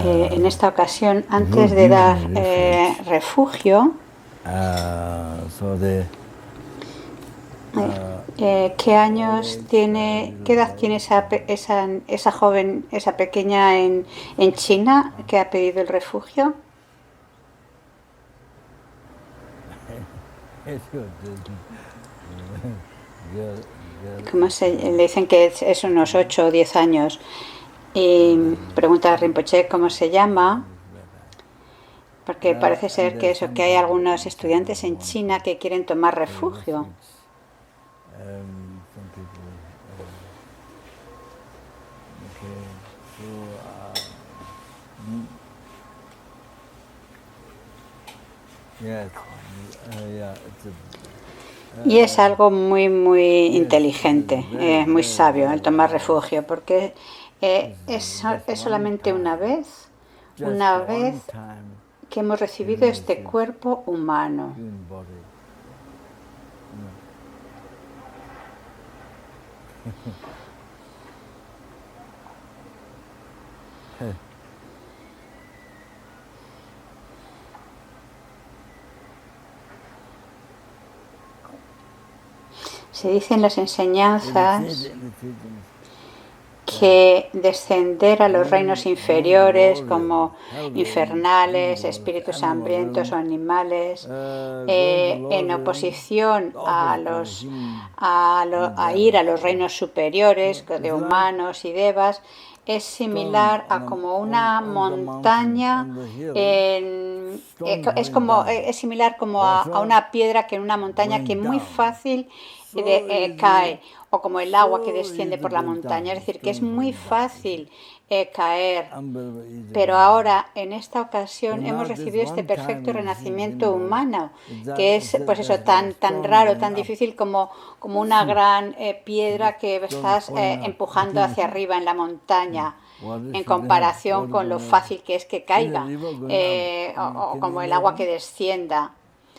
En esta ocasión, antes de dar refugio, ¿qué edad tiene esa joven, esa pequeña en China que ha pedido el refugio? Le dicen que es unos 8 o 10 años. Y pregunta a Rinpoche cómo se llama, porque parece ser que hay algunos estudiantes en China que quieren tomar refugio. Y es algo muy, muy inteligente, muy sabio el tomar refugio, porque es solamente una vez que hemos recibido este cuerpo humano. Se dice en las enseñanzas que descender a los reinos inferiores como infernales, espíritus hambrientos o animales, en oposición a ir a los reinos superiores de humanos y devas, es similar a como una montaña, es similar como a una piedra que en una montaña que muy fácil cae, o como el agua que desciende por la montaña, es decir, que es muy fácil caer. Pero ahora, en esta ocasión, hemos recibido este perfecto renacimiento humano, que es pues eso, tan raro, tan difícil como una gran piedra que estás empujando hacia arriba en la montaña, en comparación con lo fácil que es que caiga, o como el agua que descienda.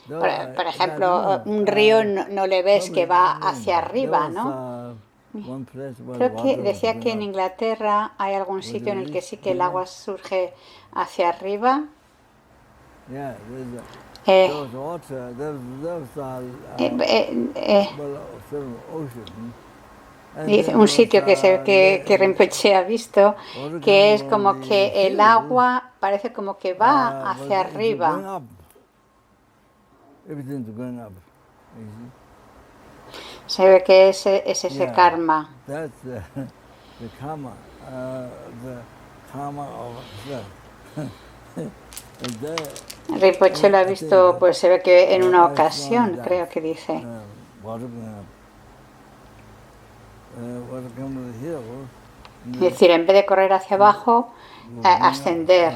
Por ejemplo, un río no le ves que va hacia arriba, ¿no? Creo que decía que en Inglaterra hay algún sitio en el que sí que el agua surge hacia arriba. Un sitio que Rinpoche ha visto, que es como que el agua parece como que va hacia arriba. Se ve que es ese karma. Rinpoche lo ha visto, pues se ve que en una ocasión, creo que dice. Es decir, en vez de correr hacia abajo, ascender.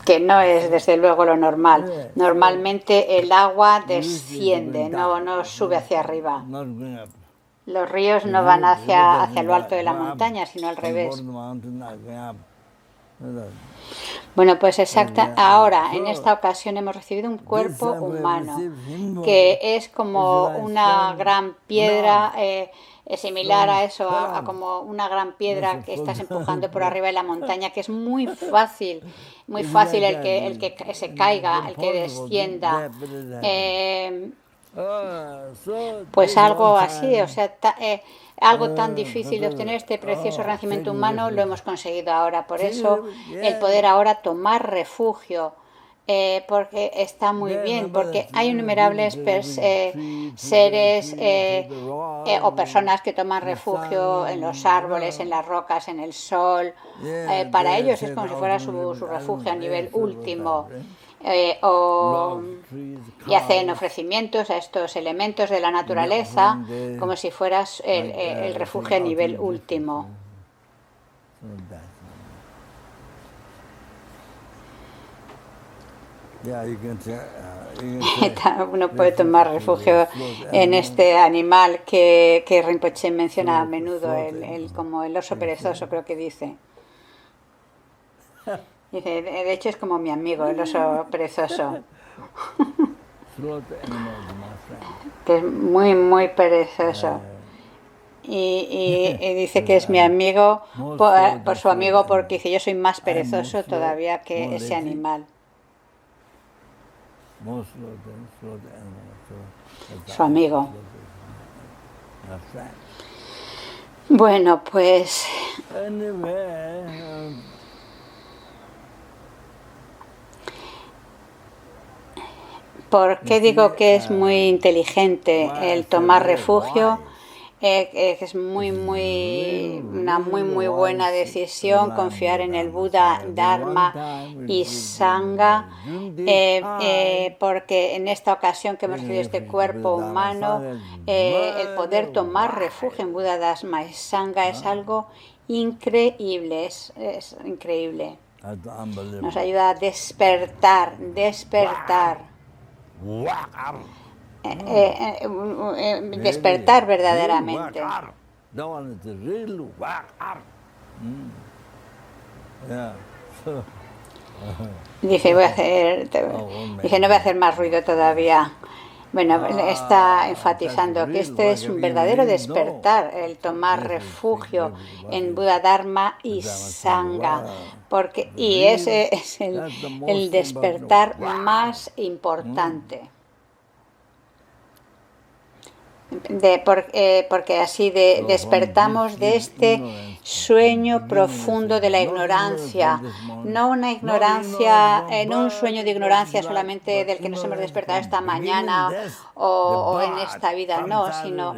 Que no es desde luego lo normal. Normalmente el agua desciende, no sube hacia arriba. Los ríos no van hacia lo alto de la montaña, sino al revés. Bueno, pues ahora, en esta ocasión, hemos recibido un cuerpo humano, que es como una gran piedra, similar a eso, a como una gran piedra que estás empujando por arriba de la montaña, que es muy fácil el que se caiga, el que descienda. Pues algo así, o sea, algo tan difícil de obtener, este precioso renacimiento humano, lo hemos conseguido ahora. Por eso el poder ahora tomar refugio, porque está muy bien, porque hay innumerables seres o personas que toman refugio en los árboles, en las rocas, en el sol. Para ellos es como si fuera su refugio a nivel último. Y hacen ofrecimientos a estos elementos de la naturaleza como si fueras el refugio a nivel último. Uno puede tomar refugio en este animal que Rinpoche menciona a menudo, como el oso perezoso, creo que dice. Dice, de hecho es como mi amigo, el oso perezoso. que es muy, muy perezoso. Y dice que es mi amigo por su amigo, porque dice, yo soy más perezoso todavía que ese animal. Su amigo. Bueno, pues ¿por qué digo que es muy inteligente el tomar refugio? Es una muy buena decisión confiar en el Buda, Dharma y Sangha, porque en esta ocasión que hemos recibido este cuerpo humano, el poder tomar refugio en Buda, Dharma y Sangha es algo increíble, es increíble. Nos ayuda a despertar. Despertar verdaderamente. Dice, no voy a hacer más ruido todavía. Bueno, está enfatizando que este es un verdadero despertar, el tomar refugio en Buda, Dharma y Sangha, y ese es el despertar más importante. Porque así despertamos de este sueño profundo de la ignorancia, no una ignorancia, no un sueño de ignorancia solamente del que nos hemos despertado esta mañana o en esta vida, no, sino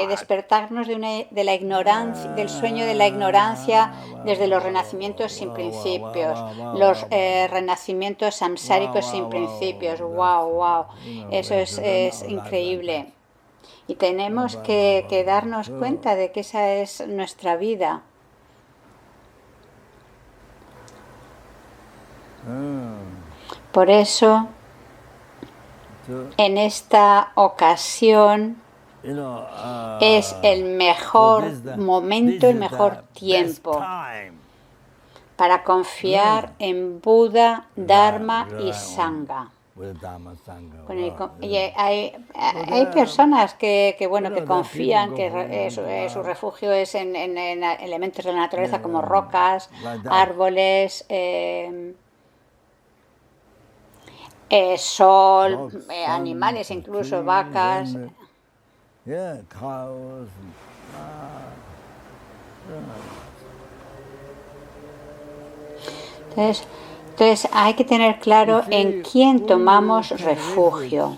despertarnos de la ignorancia, del sueño de la ignorancia desde los renacimientos sin principios, los renacimientos samsáricos sin principios. Wow, eso es increíble. Y tenemos que darnos cuenta de que esa es nuestra vida. Por eso, en esta ocasión, es el mejor momento, el mejor tiempo para confiar en Buda, Dharma y Sangha. Bueno, y hay personas que confían que su refugio es en elementos de la naturaleza como rocas, árboles, sol, animales, incluso vacas. Entonces hay que tener claro en quién tomamos refugio.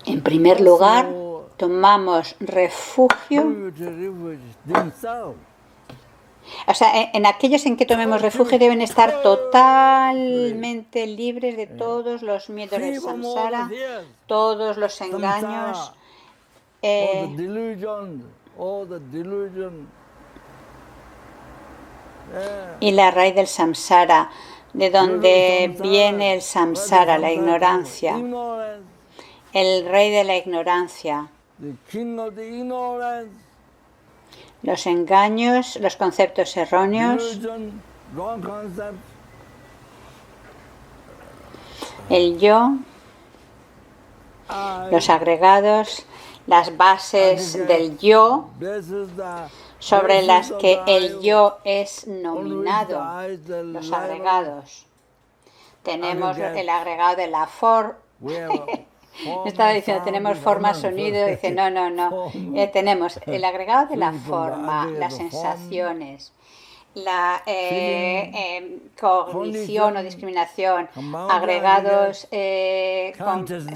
En primer lugar, tomamos refugio. O sea, en aquellos en que tomemos refugio deben estar totalmente libres de todos los miedos del samsara, todos los engaños, y la raíz del samsara, de donde viene el samsara, la ignorancia, el rey de la ignorancia. Los engaños, los conceptos erróneos, el yo, los agregados, las bases del yo, sobre las que el yo es nominado, los agregados. Tenemos el agregado de la forma. Estaba diciendo, tenemos forma, sonido, dice, no. Tenemos el agregado de la forma, las sensaciones, la cognición o discriminación, agregados,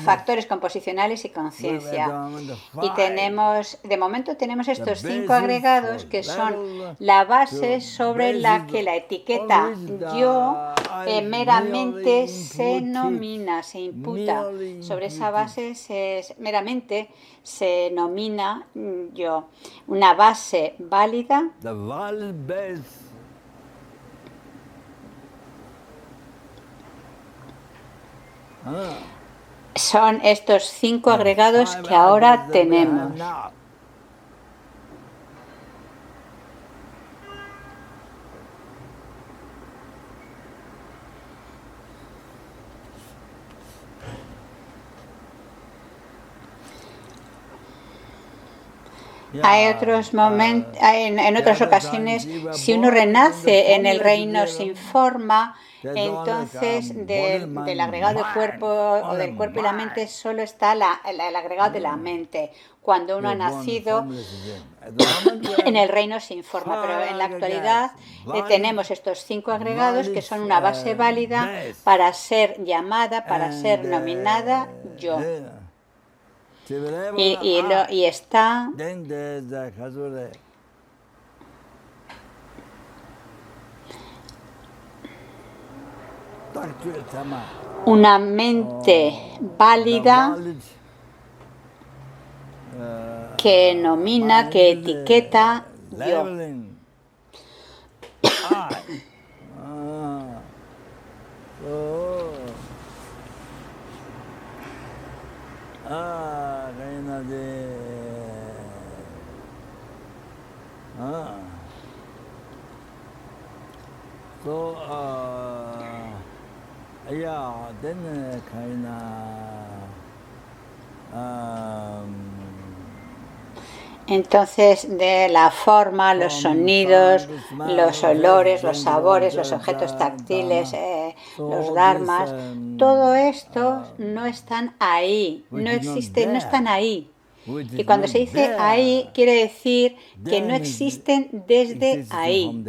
factores composicionales y conciencia. Y de momento tenemos estos 5 agregados que son la base sobre la que la etiqueta yo meramente se nomina, se imputa. Sobre esa base meramente se nomina yo. Una base válida son estos 5 agregados que ahora tenemos. Hay otros momentos, en otras ocasiones, si uno renace en el reino sin forma, entonces del agregado del cuerpo o del cuerpo y la mente solo está el agregado de la mente, cuando uno ha nacido en el reino sin forma. Pero en la actualidad tenemos estos 5 agregados que son una base válida para ser llamada, para ser nominada yo. Y está una mente válida que nomina, que etiqueta yo. Entonces, de la forma, los sonidos, los olores, los sabores, los objetos táctiles, los dharmas, todo esto no están ahí, no existen, no están ahí. Y cuando se dice ahí, quiere decir que no existen desde ahí.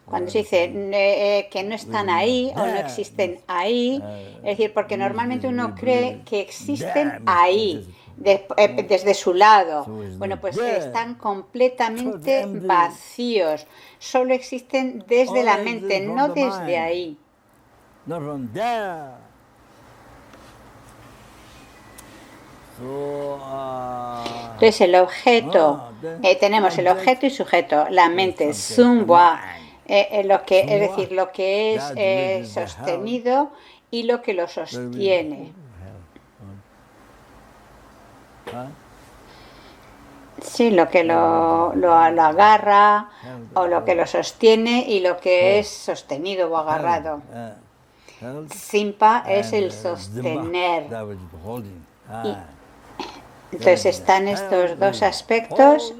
Cuando se dice que no están ahí o no existen ahí, es decir, porque normalmente uno cree que existen ahí, desde su lado. Bueno, pues están completamente vacíos, solo existen desde la mente, no desde ahí. Entonces el objeto, tenemos el objeto y sujeto, la mente, Zunghua, lo que, es decir, lo que es sostenido y lo que lo sostiene. Sí, lo que lo agarra o lo que lo sostiene y lo que es sostenido o agarrado. Simpa es el sostener. Y entonces están estos dos aspectos.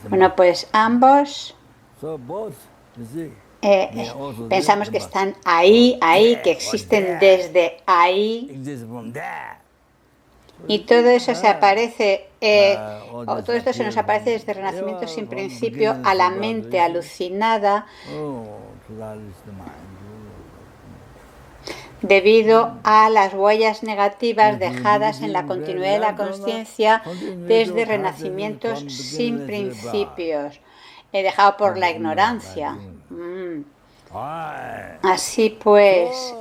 Bueno, pues ambos pensamos que están ahí, que existen desde ahí. Y todo eso se aparece, todo esto se nos aparece desde el Renacimiento sin principio a la mente alucinada debido a las huellas negativas dejadas en la continuidad de la conciencia desde renacimientos sin principios, dejado por la ignorancia. Así pues,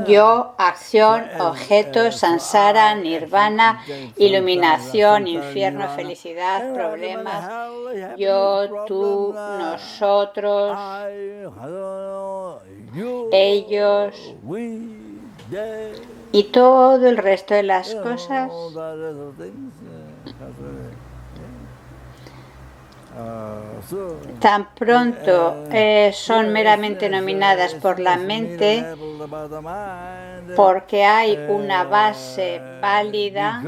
yo, acción, objeto, samsara, nirvana, iluminación, infierno, felicidad, problemas, yo, tú, nosotros, ellos y todo el resto de las cosas tan pronto son meramente nominadas por la mente porque hay una base válida.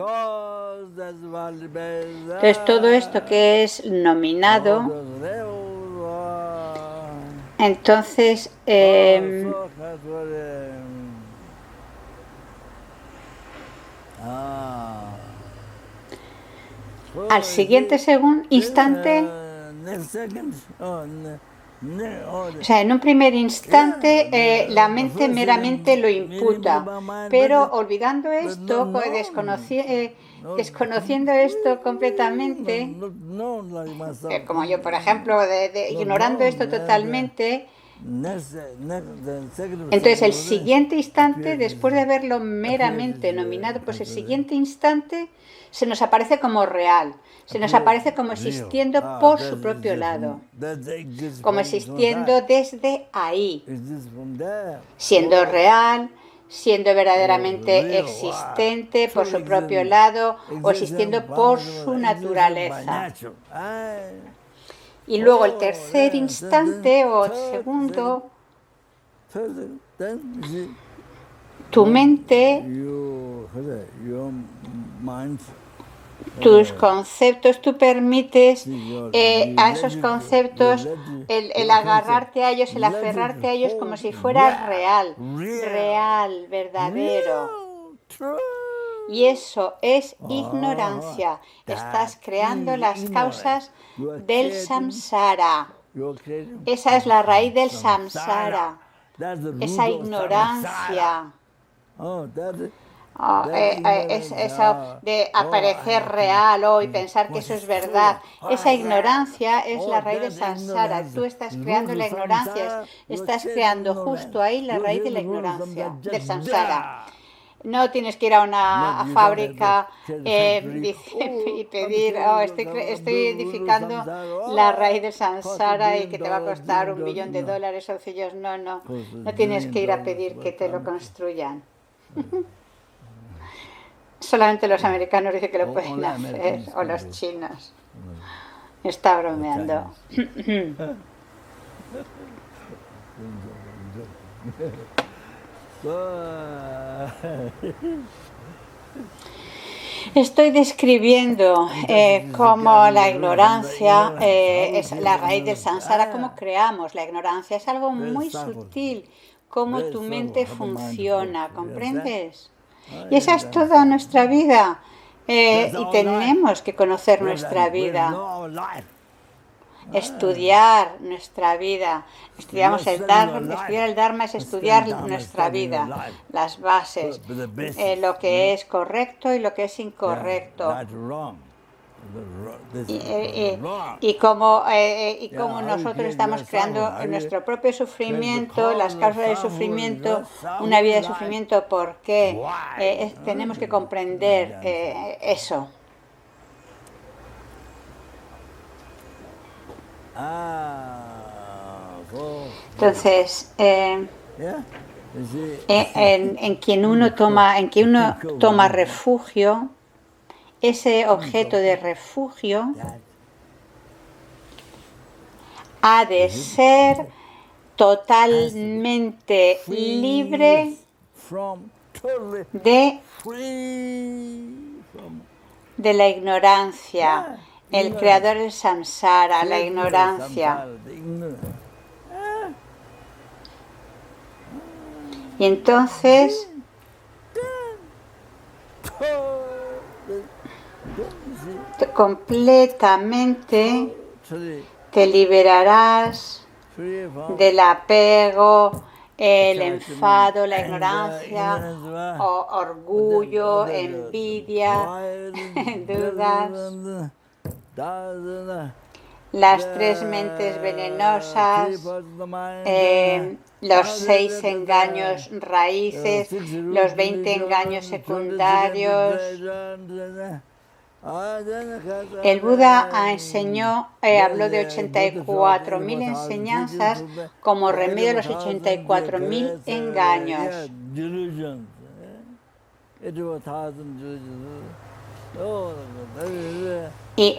Entonces todo esto que es nominado, entonces al siguiente instante, o sea, en un primer instante la mente meramente lo imputa, pero olvidando esto, desconociendo esto completamente, como yo, por ejemplo, ignorando esto totalmente, entonces el siguiente instante, después de haberlo meramente nominado, pues el siguiente instante se nos aparece como real, se nos aparece como existiendo por su propio lado, como existiendo desde ahí, siendo real, siendo verdaderamente existente por su propio lado o existiendo por su naturaleza. Y luego el tercer instante o el segundo, tu mente, tus conceptos, tú permites a esos conceptos el agarrarte a ellos, el aferrarte a ellos como si fuera real, verdadero. Y eso es ignorancia. Estás creando las causas del samsara. Esa es la raíz del samsara. Esa ignorancia. Es eso de aparecer real y pensar que eso es verdad. Esa ignorancia es la raíz del samsara. Tú estás creando la ignorancia. Estás creando justo ahí la raíz de la ignorancia, del samsara. No tienes que ir a una fábrica y pedir, estoy edificando la raíz del samsara y que te va a costar $1 millón o $1. No tienes que ir a pedir que te lo construyan. Solamente los americanos dicen que lo pueden hacer, o los chinos. Está bromeando. Estoy describiendo cómo la ignorancia es la raíz del samsara, cómo creamos la ignorancia. Es algo muy sutil, cómo tu mente funciona, ¿comprendes? Y esa es toda nuestra vida. Y tenemos que conocer nuestra vida. Estudiar nuestra vida. Estudiar el Dharma es estudiar nuestra vida, las bases, lo que es correcto y lo que es incorrecto. Y cómo nosotros estamos creando nuestro propio sufrimiento, las causas del sufrimiento, una vida de sufrimiento. ¿Por qué? Tenemos que comprender eso. Entonces, en quien uno toma refugio, ese objeto de refugio ha de ser totalmente libre de la ignorancia. El creador del samsara, la ignorancia. Y entonces completamente te liberarás del apego, el enfado, la ignorancia, orgullo, envidia, dudas. Las 3 mentes venenosas, los 6 engaños raíces, los 20 engaños secundarios. El Buda habló de 84.000 enseñanzas como remedio a los 84.000 engaños. Y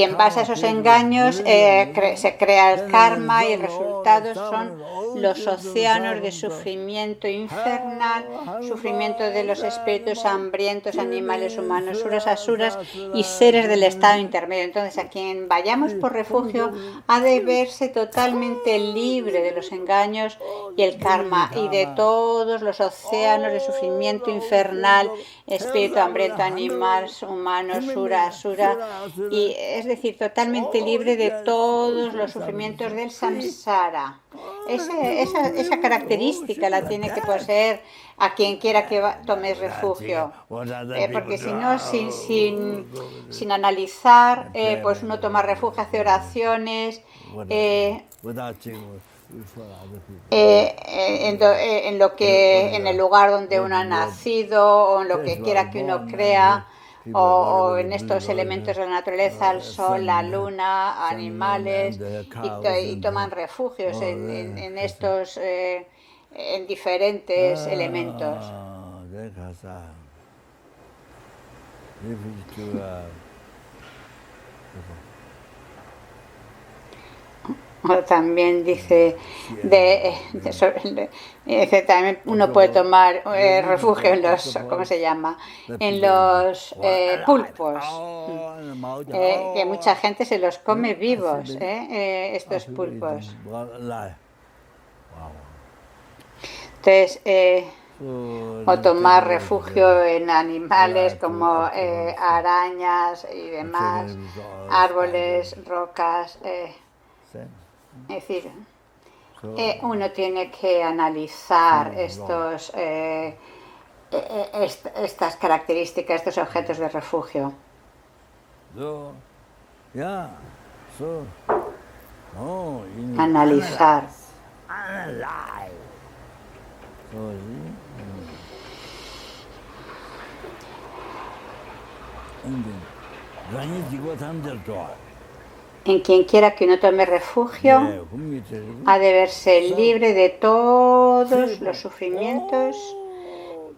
en base a esos engaños se crea el karma y el resultado son los océanos de sufrimiento infernal, sufrimiento de los espíritus hambrientos, animales humanos, suras, asuras y seres del estado intermedio. Entonces, a quien vayamos por refugio ha de verse totalmente libre de los engaños y el karma y de todos los océanos de sufrimiento infernal, espíritu hambriento, animales humanos, sura, asura, y es decir, totalmente libre de todos los sufrimientos del samsara. Esa característica la tiene que poseer a quien quiera que tome refugio, porque si no, sin analizar, pues uno toma refugio, hace oraciones, en el lugar donde uno ha nacido o en lo que quiera que uno crea, o en estos elementos de la naturaleza, el sol, la luna, animales, y toman refugios en estos en diferentes elementos. O también dice, dice, también uno puede tomar refugio en los, ¿cómo se llama? En los pulpos, que mucha gente se los come vivos, estos pulpos. Entonces, o tomar refugio en animales como arañas y demás, árboles, rocas. Es decir, uno tiene que analizar estas características, estos objetos de refugio. Analizar. En quien quiera que uno tome refugio, ha de verse libre de todos los sufrimientos,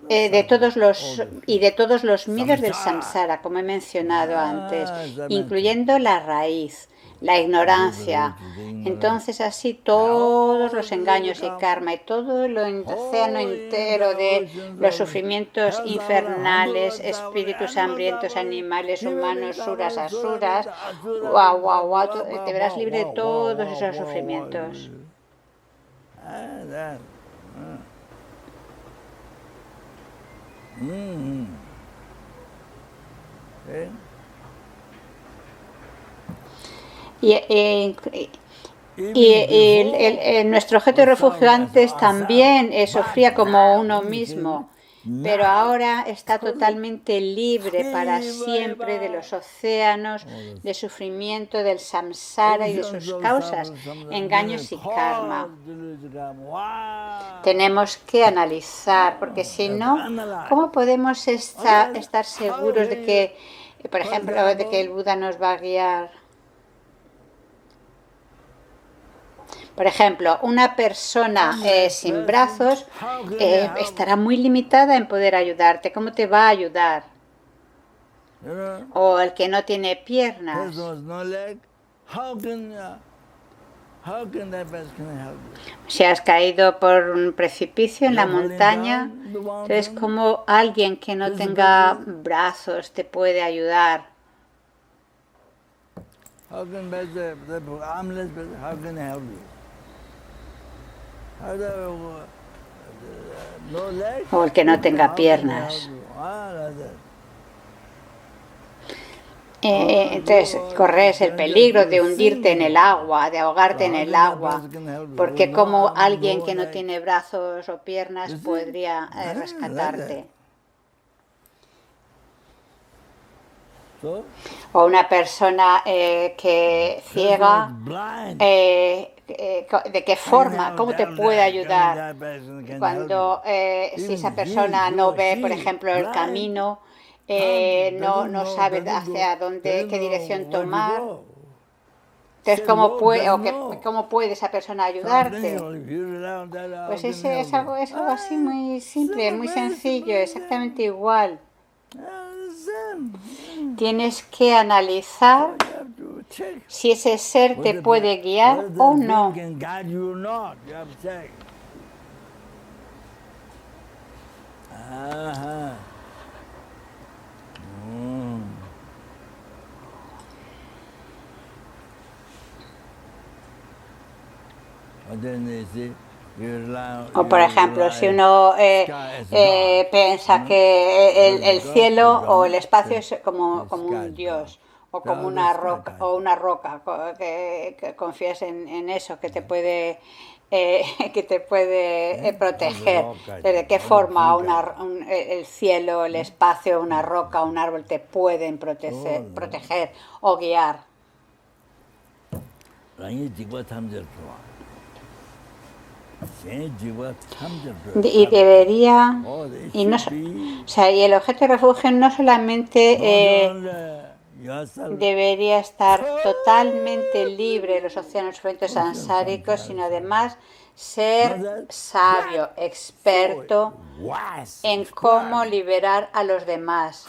de todos los miedos del samsara, como he mencionado antes, incluyendo la raíz, la ignorancia. Entonces así todos los engaños y karma y todo el océano entero de los sufrimientos infernales, espíritus hambrientos, animales, humanos, suras, asuras, te verás libre de todos esos sufrimientos. Nuestro objeto de refugio antes también sufría como uno mismo, pero ahora está totalmente libre para siempre de los océanos de sufrimiento del samsara y de sus causas, engaños y karma. Tenemos que analizar, porque si no, ¿cómo podemos estar seguros de que, por ejemplo, de que el Buda nos va a guiar? Por ejemplo, una persona sin brazos estará muy limitada en poder ayudarte. ¿Cómo te va a ayudar? O el que no tiene piernas. Si has caído por un precipicio en la montaña, entonces ¿cómo alguien que no tenga brazos te puede ayudar? O el que no tenga piernas. Entonces corres el peligro de hundirte en el agua, de ahogarte en el agua, porque como alguien que no tiene brazos o piernas podría rescatarte. O una persona que ciega, ¿de qué forma? ¿Cómo te puede ayudar? Cuando si esa persona no ve, por ejemplo, el camino, no sabe hacia dónde, qué dirección tomar. Entonces, ¿cómo puede esa persona ayudarte? Pues es algo así muy simple, muy sencillo, exactamente igual. Tienes que analizar si ese ser te puede guiar o no. O por ejemplo, si uno piensa que el cielo o el espacio es como un dios o como una roca que confías en eso, que te puede proteger. ¿De qué forma el cielo, el espacio, una roca, un árbol te pueden proteger o guiar? Y debería, y el objeto de refugio no solamente debería estar totalmente libre de los océanos sufrientes sansáricos, sino además ser sabio, experto en cómo liberar a los demás,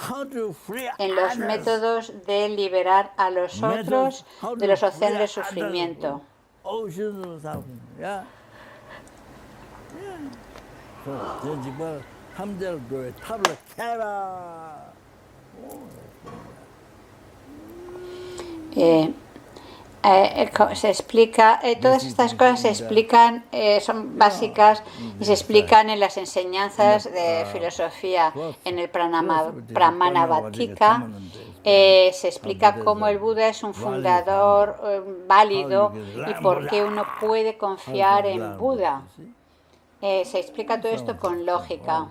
en los métodos de liberar a los otros de los océanos de sufrimiento. Se explica, todas estas cosas se explican, son básicas y se explican en las enseñanzas de filosofía. En el Pramanavattika se explica cómo el Buda es un fundador válido y por qué uno puede confiar en Buda. Se explica todo esto con lógica.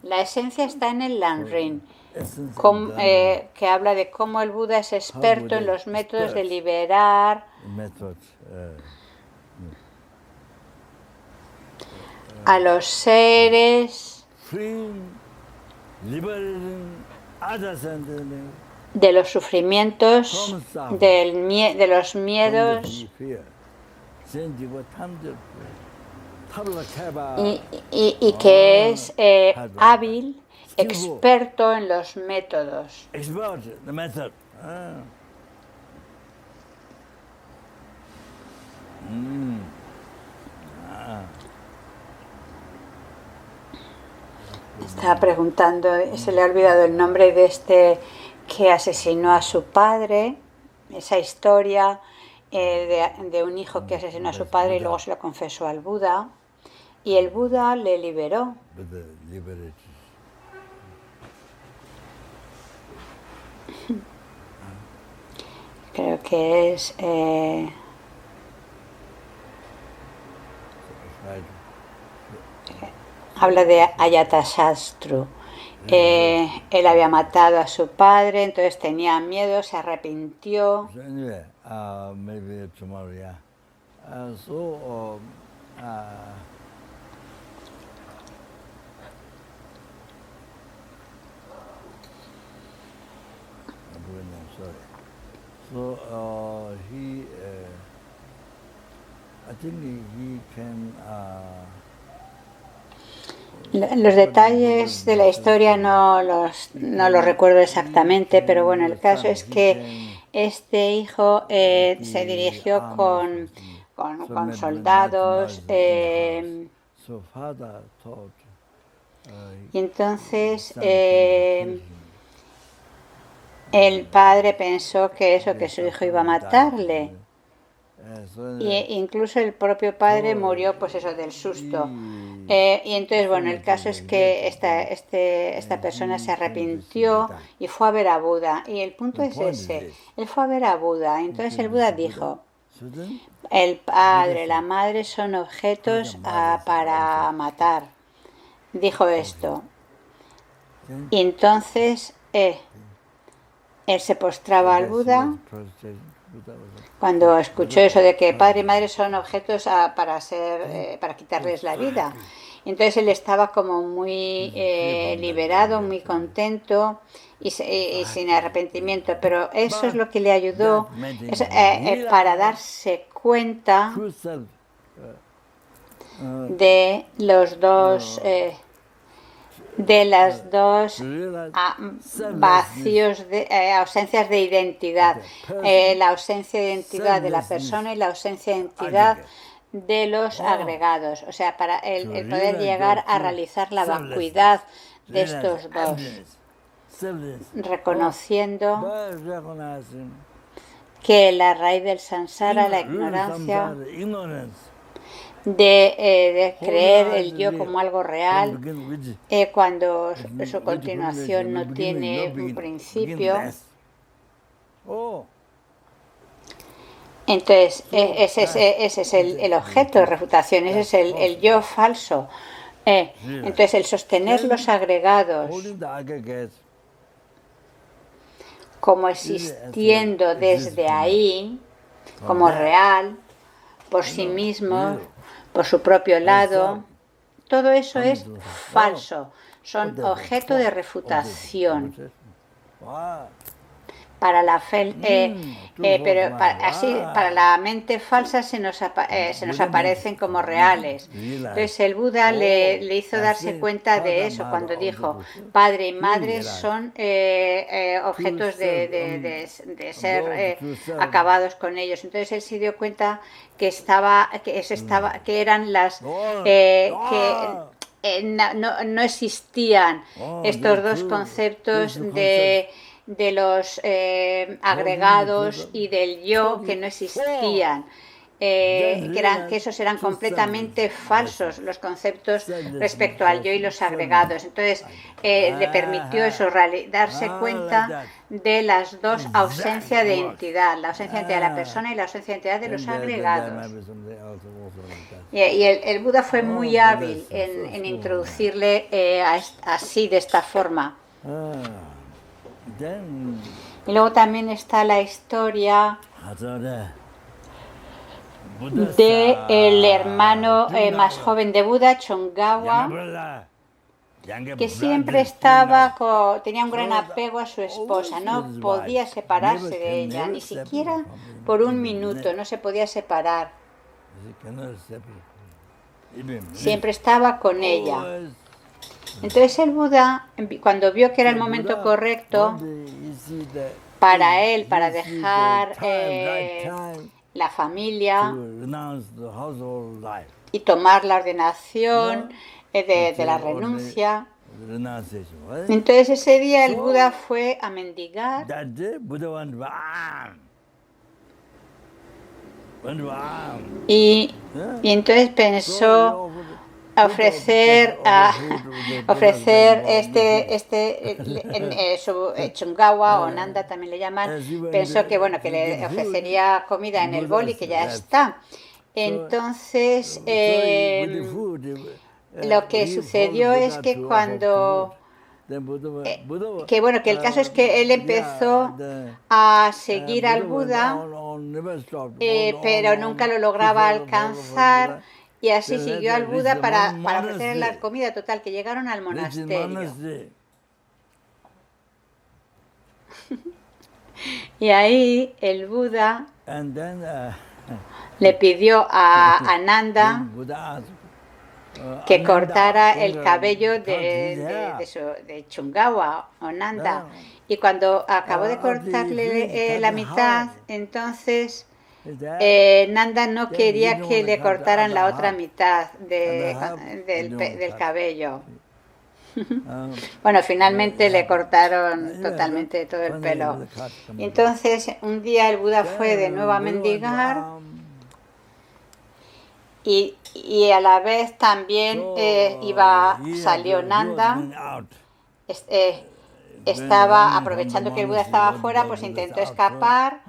La esencia está en el Lanrin, que habla de cómo el Buda es experto en los métodos de liberar a los seres de los sufrimientos, de los miedos y que es hábil, experto en los métodos. Estaba preguntando, se le ha olvidado el nombre de este que asesinó a su padre, esa historia de un hijo que asesinó a su padre y luego se lo confesó al Buda, y el Buda le liberó. Creo que es habla de Ajatasattu. Él había matado a su padre, entonces tenía miedo, se arrepintió. Los detalles de la historia no los recuerdo exactamente, pero bueno, el caso es que este hijo se dirigió con soldados y entonces el padre pensó que su hijo iba a matarle. Y incluso el propio padre murió, pues eso, del susto. Y entonces, bueno, el caso es que esta persona se arrepintió y fue a ver a Buda. Y el punto es ese, él fue a ver a Buda. Entonces el Buda dijo, el padre, la madre son objetos para matar. Dijo esto. Y entonces él se postraba al Buda. Cuando escuchó eso de que padre y madre son objetos para quitarles la vida. Entonces él estaba como muy liberado, muy contento y sin arrepentimiento. Pero eso es lo que le ayudó para darse cuenta de los dos de las dos vacíos, ausencias de identidad, la ausencia de identidad de la persona y la ausencia de identidad de los agregados, o sea, para el poder llegar a realizar la vacuidad de estos dos, reconociendo que la raíz del samsara, la ignorancia, de creer el yo como algo real, cuando su continuación no tiene un principio. Entonces, ese es el objeto de refutación, ese es el yo falso. Entonces, el sostener los agregados como existiendo desde ahí, como real, por sí mismos, por su propio lado, todo eso es falso, son objeto de refutación. Para la fe, pero así para la mente falsa se nos aparecen como reales. Entonces el Buda le hizo darse cuenta de eso cuando dijo, padre y madre son objetos de ser acabados con ellos. Entonces él se dio cuenta que eran las no existían estos dos conceptos de los agregados y del yo, que no existían, que esos eran completamente falsos, los conceptos respecto al yo y los agregados. Entonces le permitió eso, darse cuenta de las dos ausencias de entidad, la ausencia de entidad de la persona y la ausencia de entidad de los agregados. Y el Buda fue muy hábil en introducirle así, de esta forma. Y luego también está la historia del hermano más joven de Buda, Chongawa, que siempre tenía un gran apego a su esposa, no podía separarse de ella, ni siquiera por un minuto, no se podía separar. Siempre estaba con ella. Entonces el Buda, cuando vio que era el momento correcto para él, para dejar la familia y tomar la ordenación de la renuncia, entonces ese día el Buda fue a mendigar. Y entonces pensó ofrecer Chungawa o Nanda también le llaman, pensó que bueno, que le ofrecería comida en el bol y que ya está. Entonces lo que sucedió es que cuando que el caso es que él empezó a seguir al Buda, pero nunca lo lograba alcanzar. Y así siguió al Buda para ofrecerle la comida. Total, que llegaron al monasterio. Y ahí el Buda le pidió a Nanda que cortara el cabello de Chungawa o Nanda. Y cuando acabó de cortarle la mitad, entonces Nanda no quería que le cortaran la otra mitad del cabello. Bueno, finalmente le cortaron totalmente todo el pelo. Entonces un día el Buda fue de nuevo a mendigar y a la vez también salió Nanda. Estaba aprovechando que el Buda estaba afuera, pues intentó escapar.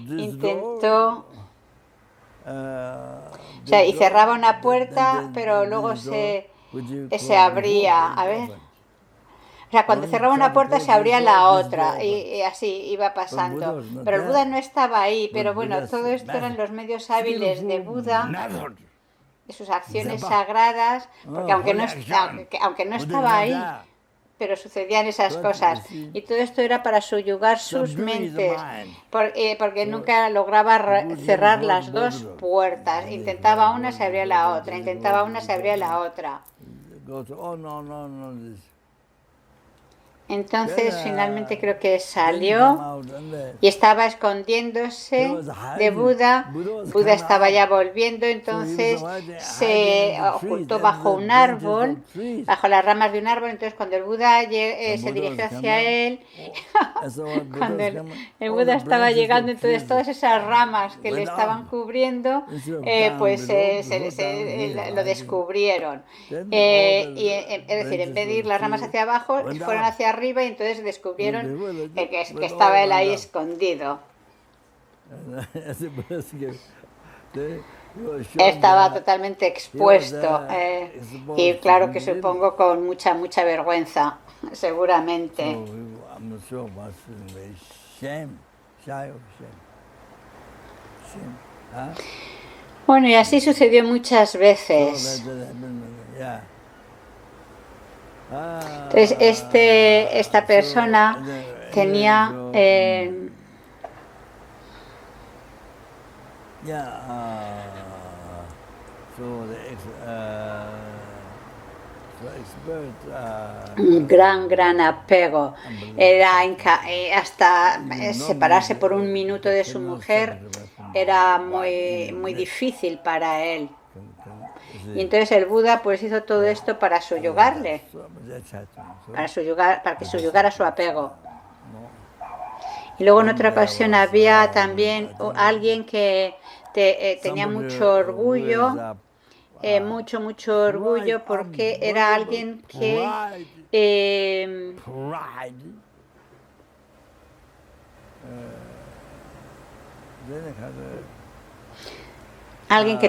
Intentó, y cerraba una puerta, pero luego se abría. A ver, cuando cerraba una puerta se abría la otra y así iba pasando. Pero el Buda no estaba ahí. Pero bueno, todo esto eran los medios hábiles de Buda, de sus acciones sagradas, porque aunque no estaba ahí, pero sucedían esas cosas. Y todo esto era para subyugar sus mentes, porque nunca lograba cerrar las dos puertas. Intentaba una, se abría la otra. Intentaba una, se abría la otra. Entonces finalmente creo que salió y estaba escondiéndose de Buda. Buda estaba ya volviendo, entonces se ocultó bajo un árbol, bajo las ramas de un árbol. Entonces cuando el Buda se dirigió hacia él, cuando el Buda estaba llegando, entonces todas esas ramas que le estaban cubriendo, pues lo descubrieron. Es decir, en vez de ir las ramas hacia abajo, fueron hacia arriba y entonces descubrieron que estaba él ahí escondido. Estaba totalmente expuesto y claro que supongo con mucha vergüenza, seguramente. Bueno, y así sucedió muchas veces. Entonces esta persona tenía un gran apego. Era hasta separarse por un minuto de su mujer era muy difícil para él. Y entonces el Buda pues hizo todo esto para subyugarle, para que subyugara su apego. Y luego en otra ocasión había también alguien que tenía mucho orgullo, mucho orgullo, porque era alguien que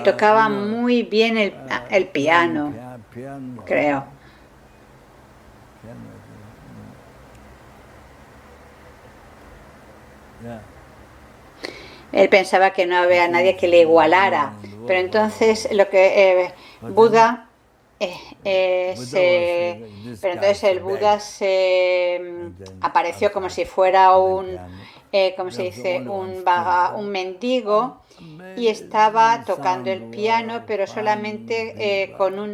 tocaba muy bien el piano, creo. Él pensaba que no había nadie que le igualara, pero entonces Buda pero entonces el Buda se apareció como si fuera un mendigo, y estaba tocando el piano, pero solamente con no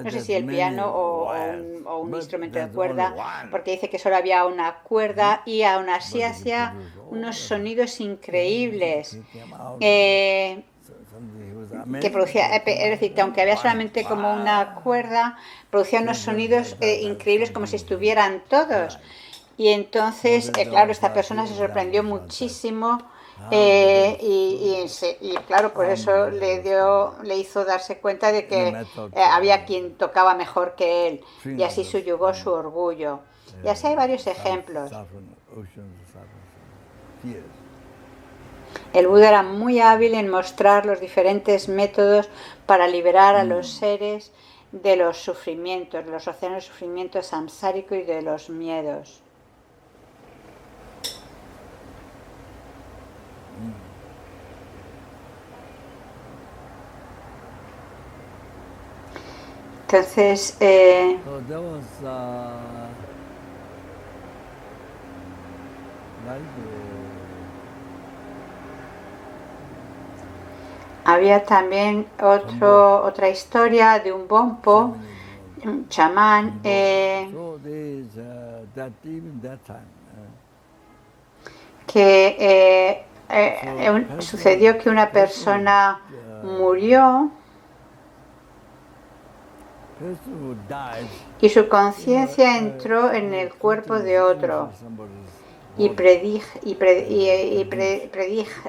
sé si el piano o un instrumento de cuerda, porque dice que solo había una cuerda, y aún así hacía unos sonidos increíbles. Que producía, es decir, que aunque había solamente como una cuerda, producía unos sonidos increíbles, como si estuvieran todos. Y entonces, claro, esta persona se sorprendió muchísimo, y claro, por eso le hizo darse cuenta de que había quien tocaba mejor que él, y así subyugó su orgullo. Y así hay varios ejemplos. El Buda era muy hábil en mostrar los diferentes métodos para liberar a los seres de los sufrimientos, de los océanos de sufrimiento samsárico y de los miedos. Entonces, había también otra historia de un Bonpo, un chamán, que sucedió que una persona murió y su conciencia entró en el cuerpo de otro, y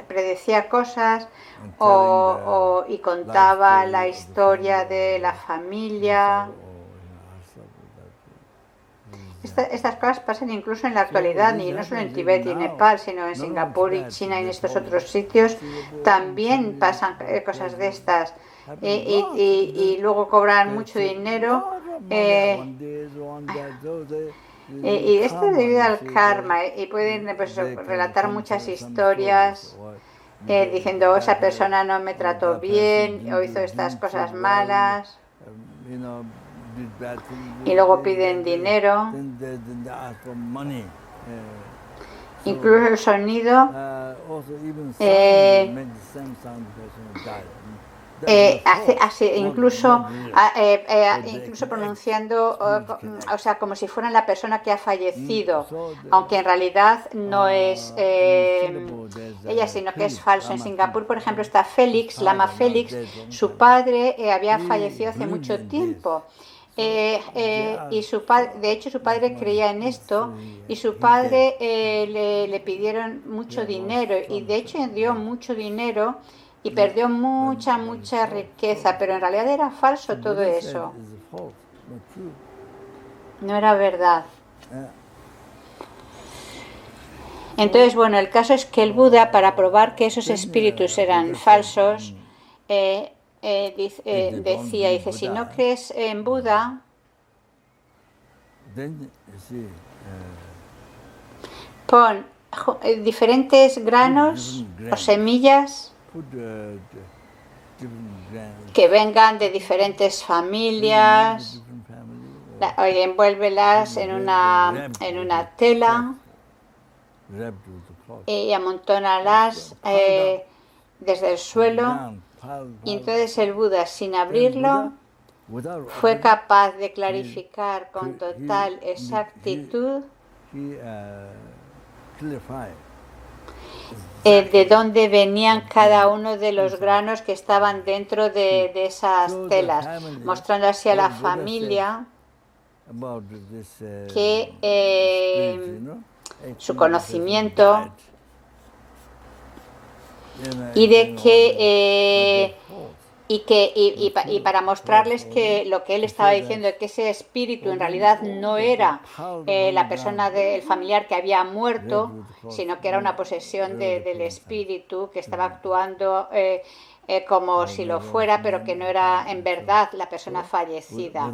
predecía cosas, y contaba la historia de la familia. Estas cosas pasan incluso en la actualidad, y no solo en Tibet y Nepal, sino en Singapur y China y en estos otros sitios también pasan cosas de estas. Y luego cobran mucho dinero, y esto es debido al karma, y pueden relatar muchas historias diciendo: esa persona no me trató bien, o hizo estas cosas malas, y luego piden dinero. Incluso el sonido hace incluso pronunciando, o sea, como si fuera la persona que ha fallecido, aunque en realidad no es ella, sino que es falso. En Singapur, por ejemplo, está Félix, Lama Félix. Su padre había fallecido hace mucho tiempo. Y su padre, de hecho, su padre creía en esto, y su padre le pidieron mucho dinero, y de hecho dio mucho dinero y perdió mucha riqueza, pero en realidad era falso todo eso. No era verdad. Entonces, bueno, el caso es que el Buda, para probar que esos espíritus eran falsos, dice, si no crees en Buda, pon diferentes granos o semillas que vengan de diferentes familias, envuélvelas en una tela, y amontónalas desde el suelo. Y entonces el Buda, sin abrirlo, fue capaz de clarificar con total exactitud de dónde venían cada uno de los granos que estaban dentro de esas telas, mostrando así a la familia que su conocimiento y de que y para mostrarles que lo que él estaba diciendo, que ese espíritu en realidad no era la persona del familiar que había muerto, sino que era una posesión del espíritu que estaba actuando como si lo fuera, pero que no era en verdad la persona fallecida.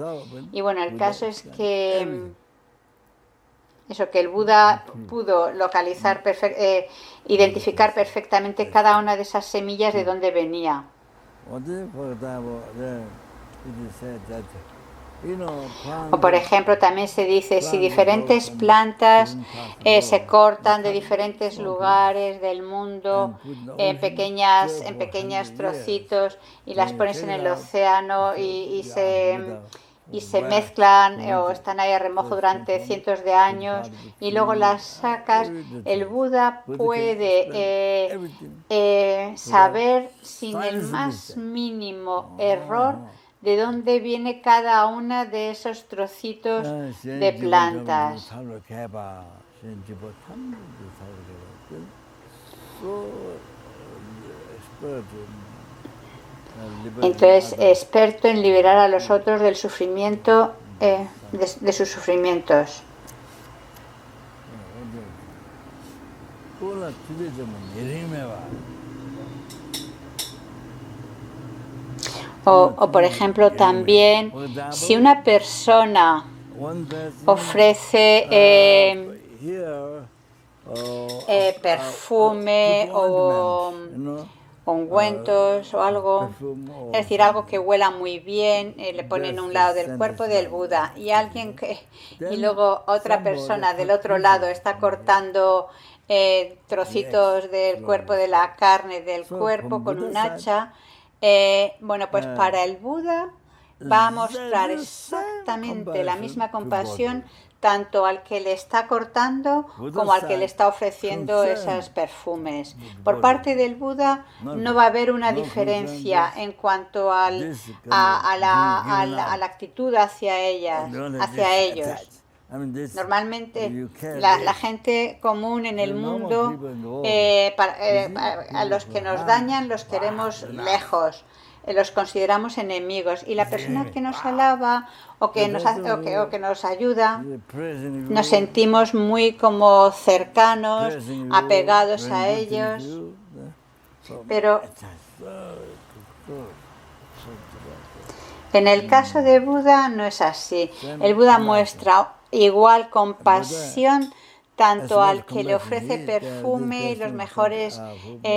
Y bueno, el caso es que que el Buda pudo localizar, identificar perfectamente cada una de esas semillas de dónde venía. O por ejemplo, también se dice, si diferentes plantas se cortan de diferentes lugares del mundo en pequeños trocitos y las pones en el océano y se mezclan o están ahí a remojo durante cientos de años y luego las sacas, el Buda puede saber sin el más mínimo error de dónde viene cada una de esos trocitos de plantas. Entonces, experto en liberar a los otros del sufrimiento, de sus sufrimientos. O por ejemplo, también, si una persona ofrece perfume o ungüentos o algo, es decir, algo que huela muy bien, le ponen a un lado del cuerpo del Buda y luego otra persona del otro lado está cortando trocitos del cuerpo, de la carne del cuerpo con un hacha. Bueno, pues para el Buda va a mostrar exactamente la misma compasión tanto al que le está cortando como al que le está ofreciendo esos perfumes. Por parte del Buda no va a haber una diferencia en cuanto a la actitud hacia ellos. Normalmente la gente común en el mundo, a los que nos dañan los queremos lejos, los consideramos enemigos, y la persona que nos alaba o que nos ayuda, nos sentimos muy como cercanos, apegados a ellos. Pero en el caso de Buda no es así. El Buda muestra igual compasión tanto al que le ofrece perfume y los mejores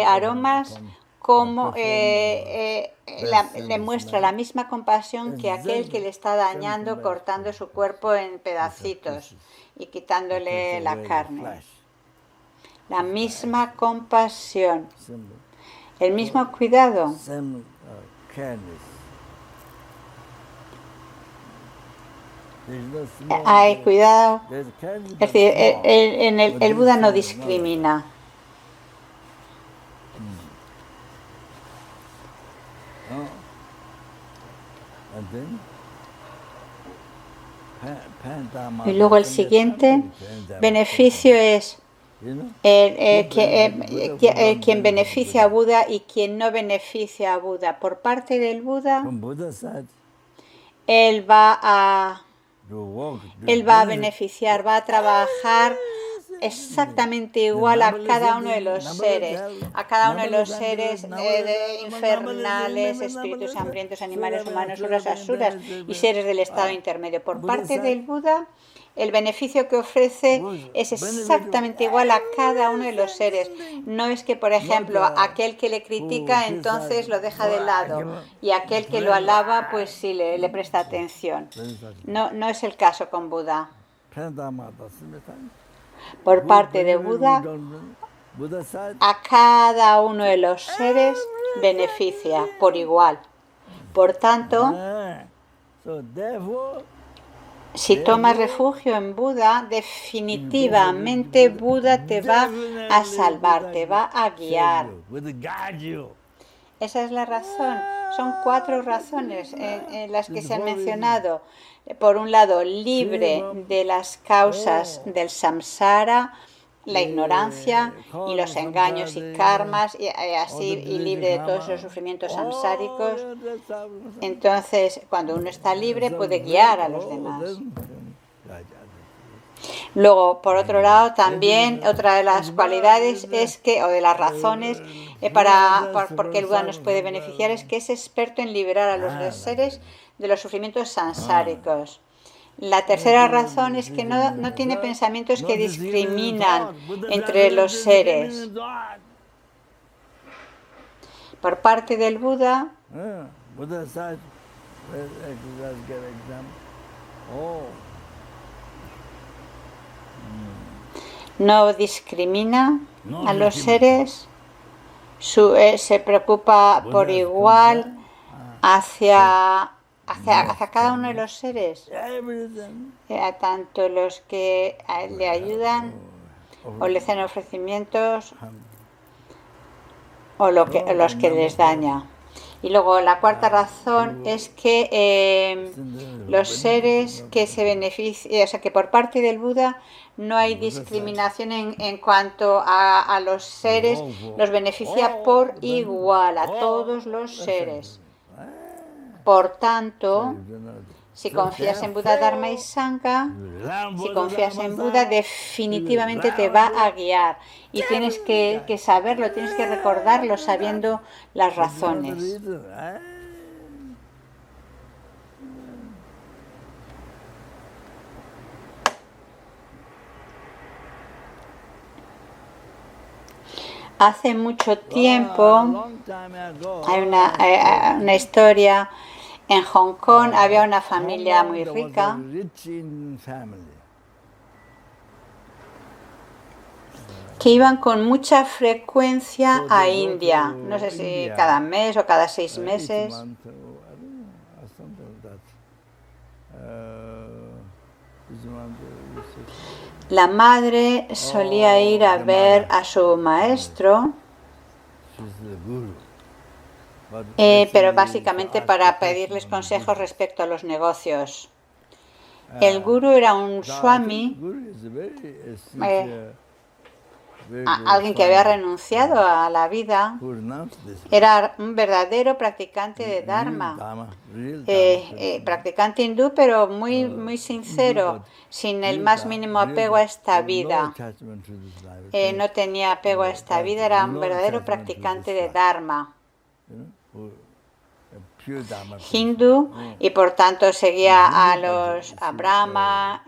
aromas, como le muestra la misma compasión que aquel que le está dañando, cortando su cuerpo en pedacitos y quitándole la carne. La misma compasión, el mismo cuidado. Hay cuidado, es decir, el Buda no discrimina. Y luego el siguiente beneficio es quien beneficia a Buda y quien no beneficia a Buda. Por parte del Buda, él va a beneficiar, va a trabajar exactamente igual a cada uno de los seres, infernales, espíritus hambrientos, animales humanos, suras, asuras y seres del estado intermedio. Por parte del Buda, el beneficio que ofrece es exactamente igual a cada uno de los seres. No es que, por ejemplo, aquel que le critica entonces lo deja de lado y aquel que lo alaba pues sí le presta atención. No es el caso con Buda. Por parte de Buda, a cada uno de los seres beneficia por igual. Por tanto, si tomas refugio en Buda, definitivamente Buda te va a salvar, te va a guiar. Esa es la razón. Son 4 razones en las que se han mencionado. Por un lado, libre de las causas del samsara, la ignorancia y los engaños y karmas, y libre de todos los sufrimientos samsáricos. Entonces, cuando uno está libre, puede guiar a los demás. Luego, por otro lado, también otra de las cualidades es que, o de las razones por qué el Buda nos puede beneficiar, es que es experto en liberar a los seres de los sufrimientos sansáricos. La tercera razón es que no tiene pensamientos que discriminan entre los seres. Por parte del Buda, no discrimina a los seres, se preocupa por igual hacia cada uno de los seres, tanto los que le ayudan o le hacen ofrecimientos o los que les daña. Y luego la cuarta razón es que los seres que se benefician, o sea, que por parte del Buda no hay discriminación en cuanto a los seres, los beneficia por igual a todos los seres. Por tanto, si confías en Buda, Dharma y Sangha, si confías en Buda, definitivamente te va a guiar. Y tienes que saberlo, tienes que recordarlo sabiendo las razones. Hace mucho tiempo, hay una historia. En Hong Kong había una familia muy rica que iban con mucha frecuencia a India, no sé si cada mes o cada 6 meses. La madre solía ir a ver a su maestro, pero básicamente para pedirles consejos respecto a los negocios. El gurú era un swami, alguien que había renunciado a la vida, era un verdadero practicante de Dharma, practicante hindú, pero muy, muy sincero, sin el más mínimo apego a esta vida. No tenía apego a esta vida, era un verdadero practicante de Dharma hindú, y por tanto seguía a Brahma,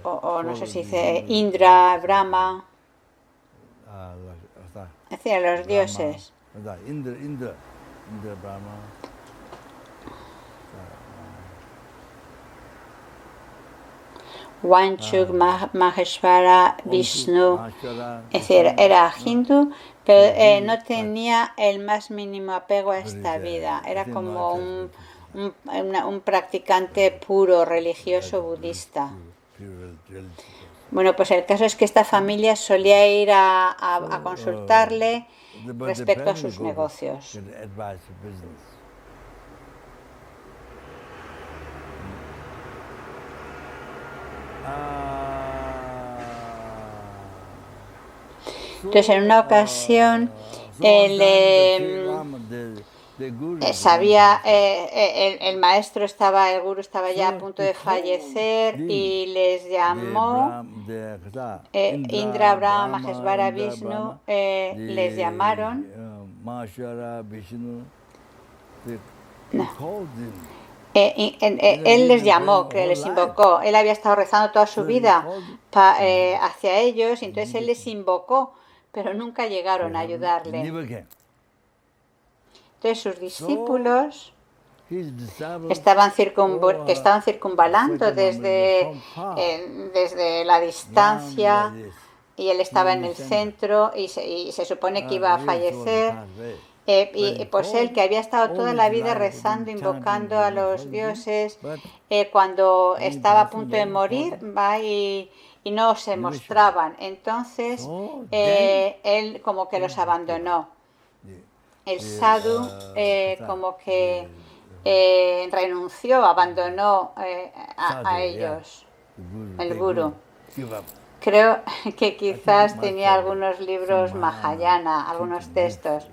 o no sé si dice Indra, Brahma, es decir, a los dioses. Wanchuk, Maheshwara, Vishnu, es decir, era hindú, pero no tenía el más mínimo apego a esta vida. Era como un practicante puro, religioso, budista. Bueno, pues el caso es que esta familia solía ir a consultarle respecto a sus negocios. Entonces, en una ocasión, el gurú estaba ya a punto de fallecer y les llamó, Indra, Brahma, Maheshwara, Vishnu, les llamaron. Él les llamó, que les invocó. Él había estado rezando toda su vida hacia ellos, y entonces él les invocó, pero nunca llegaron a ayudarle. Entonces sus discípulos que estaban circunvalando desde la distancia, y él estaba en el centro y se supone que iba a fallecer. Y pues él, que había estado toda la vida rezando, invocando a los dioses, cuando estaba a punto de morir, va y no se mostraban. Entonces él como que los abandonó. El sadhu como que renunció, abandonó a ellos, el guru. Creo que quizás tenía algunos libros Mahayana, algunos textos.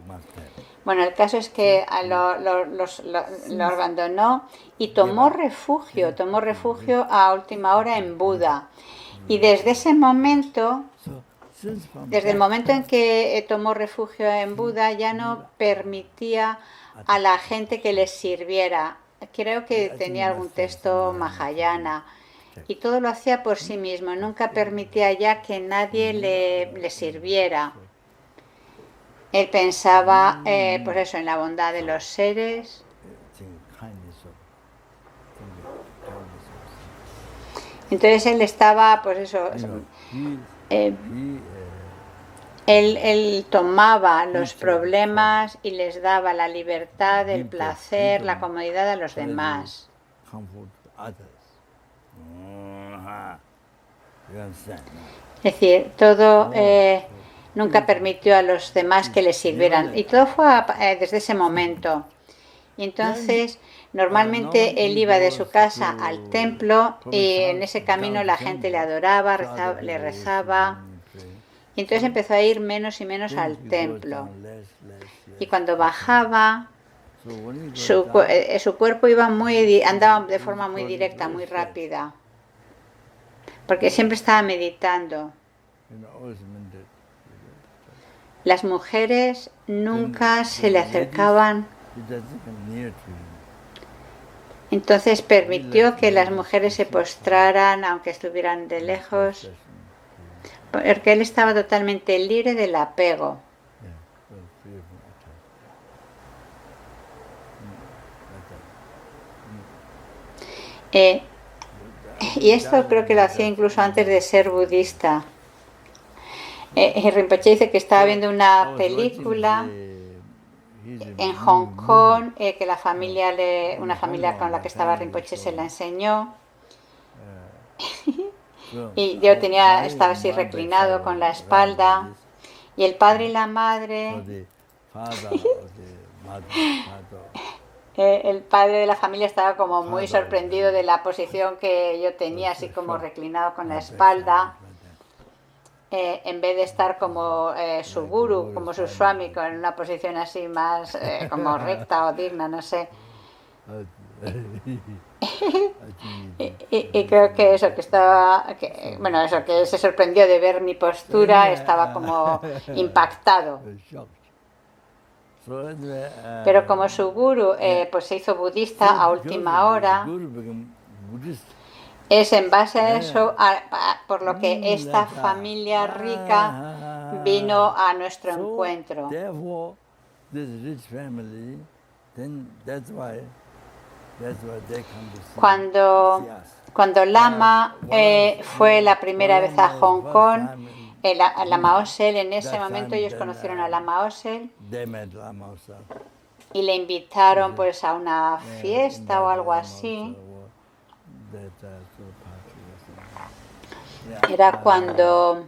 Bueno, el caso es que lo abandonó y tomó refugio a última hora en Buda. Y desde el momento en que tomó refugio en Buda, ya no permitía a la gente que les sirviera. Creo que tenía algún texto Mahayana. Y todo lo hacía por sí mismo. Nunca permitía ya que nadie le sirviera. Él pensaba, pues eso, en la bondad de los seres. Entonces él estaba, pues eso, él tomaba los problemas y les daba la libertad, el placer, la comodidad a los demás. Es decir, todo nunca permitió a los demás que le sirvieran. Y todo fue desde ese momento. Y entonces, normalmente él iba de su casa al templo y en ese camino la gente le adoraba, le rezaba. Y entonces empezó a ir menos y menos al templo. Y cuando bajaba, su cuerpo andaba de forma muy directa, muy rápida. Porque siempre estaba meditando. Las mujeres nunca se le acercaban. Entonces permitió que las mujeres se postraran, aunque estuvieran de lejos, porque él estaba totalmente libre del apego. Y esto creo que lo hacía incluso antes de ser budista. Rinpoche dice que estaba viendo una película en Hong Kong, que una familia con la que estaba Rinpoche se la enseñó. Y yo estaba así reclinado con la espalda, y el padre y la madre, el padre de la familia estaba como muy sorprendido de la posición que yo tenía, así como reclinado con la espalda, en vez de estar como su guru, como su swami, en una posición así más como recta o digna, no sé. Y creo que eso, que se sorprendió de ver mi postura, estaba como impactado. Pero como su guru pues se hizo budista a última hora, es en base a eso por lo que esta familia rica vino a nuestro encuentro. Cuando Lama fue la primera vez a Hong Kong, Lama Osel, en ese momento ellos conocieron a Lama Osel y le invitaron pues a una fiesta o algo así. Era cuando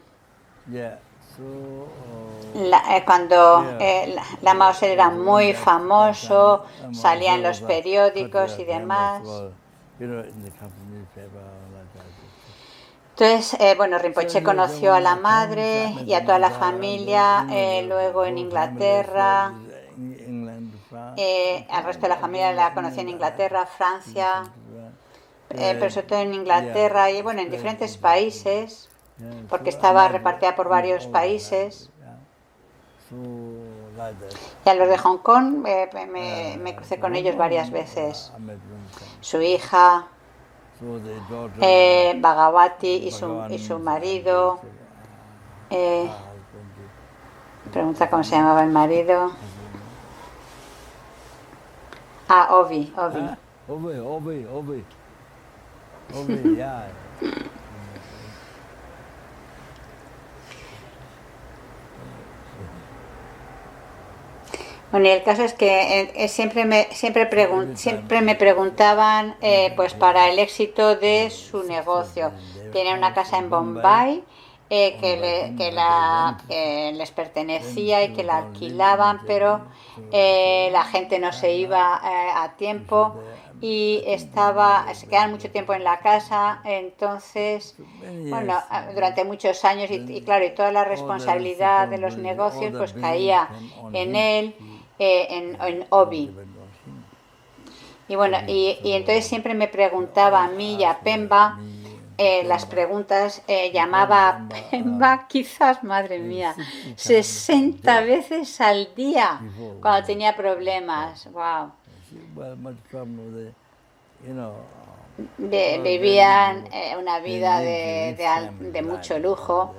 Lama Osel era muy famoso, salía en los periódicos y demás. Entonces, Rinpoche conoció a la madre y a toda la familia, luego en Inglaterra, al resto de la familia la conoció en Inglaterra, Francia, pero sobre todo en Inglaterra y en diferentes países, porque estaba repartida por varios países. Y a los de Hong Kong me crucé con ellos varias veces. Su hija, Bhagavati y su marido. Pregunta cómo se llamaba el marido. Ah, Obi, Obi. Obi, yeah. Bueno, y el caso es que siempre me preguntaban pues para el éxito de su negocio. Tienen una casa en Bombay que les pertenecía y que la alquilaban, pero la gente no se iba a tiempo y se quedaban mucho tiempo en la casa, entonces, bueno, durante muchos años y claro, y toda la responsabilidad de los negocios pues caía en él, en Obi. Y bueno, y entonces siempre me preguntaba a mí y a Pemba las preguntas, llamaba a Pemba quizás, madre mía, 60 veces al día cuando tenía problemas. Wow. Vivían una vida de mucho lujo,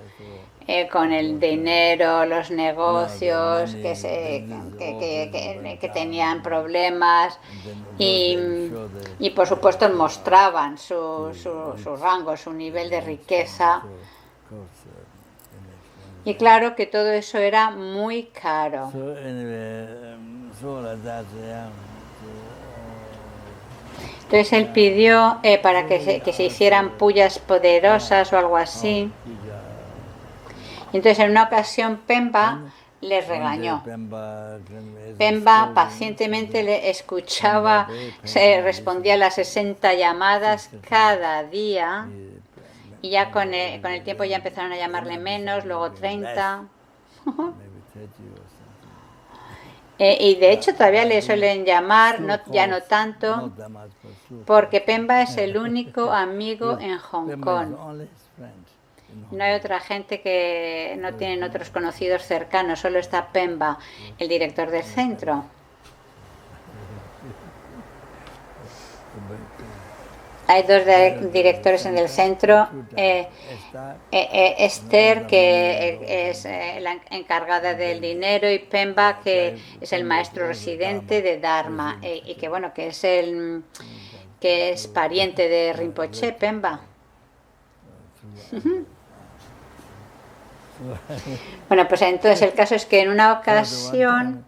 con el dinero, los negocios que tenían problemas y, y por supuesto mostraban su rango, su nivel de riqueza. Y claro que todo eso era muy caro. Entonces él pidió para que se hicieran pullas poderosas o algo así. Y entonces en una ocasión Pemba les regañó. Pemba pacientemente le escuchaba, respondía a las 60 llamadas cada día y ya con el tiempo ya empezaron a llamarle menos, luego 30. Y de hecho todavía le suelen llamar, ya no tanto, porque Pemba es el único amigo en Hong Kong. No hay otra gente, que no tienen otros conocidos cercanos, solo está Pemba, el director del centro. Hay dos directores en el centro, Esther, que es la encargada del dinero, y Pemba, que es el maestro residente de Dharma, y que bueno, que es pariente de Rinpoche, Pemba. Bueno, pues entonces el caso es que en una ocasión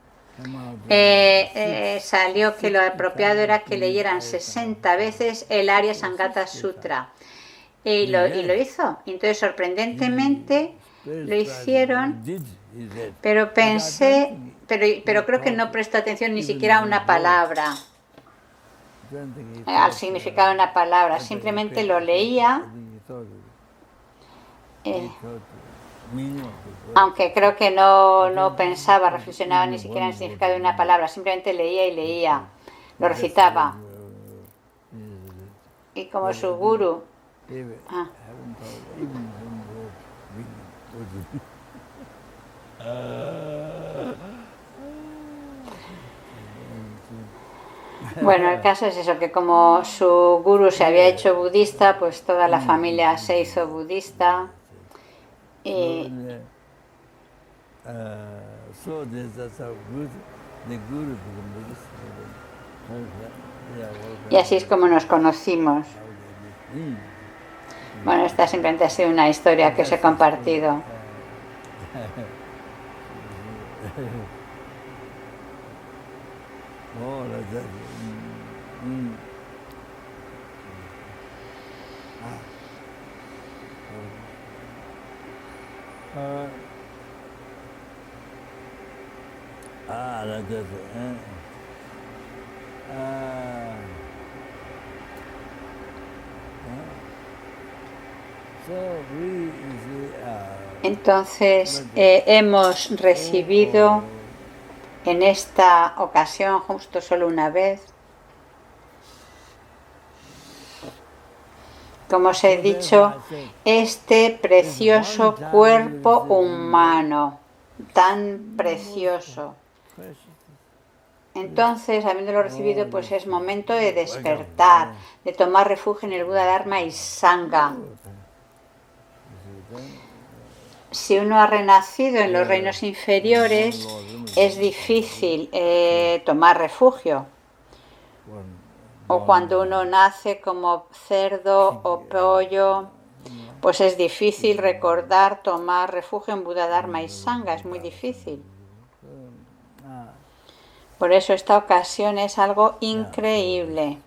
salió que lo apropiado era que leyeran 60 veces el Arya Sangata Sutra. Y lo hizo. Entonces, sorprendentemente, lo hicieron, pero pero creo que no prestó atención ni siquiera a una palabra, al significado de una palabra. Simplemente lo leía. Aunque creo que no pensaba, reflexionaba ni siquiera en el significado de una palabra, simplemente leía y leía, lo recitaba. Y como su guru. Bueno, el caso es eso, que como su guru se había hecho budista, pues toda la familia se hizo budista. Y así es como nos conocimos. Bueno, esta simplemente ha sido una historia que os he compartido. Entonces hemos recibido en esta ocasión, justo solo una vez, como os he dicho, este precioso cuerpo humano, tan precioso. Entonces, habiéndolo recibido, pues es momento de despertar, de tomar refugio en el Buda, Dharma y Sangha. Si uno ha renacido en los reinos inferiores, es difícil tomar refugio, O cuando uno nace como cerdo o pollo, pues es difícil recordar, tomar refugio en Buda, Dharma y Sangha, es muy difícil. Por eso esta ocasión es algo increíble.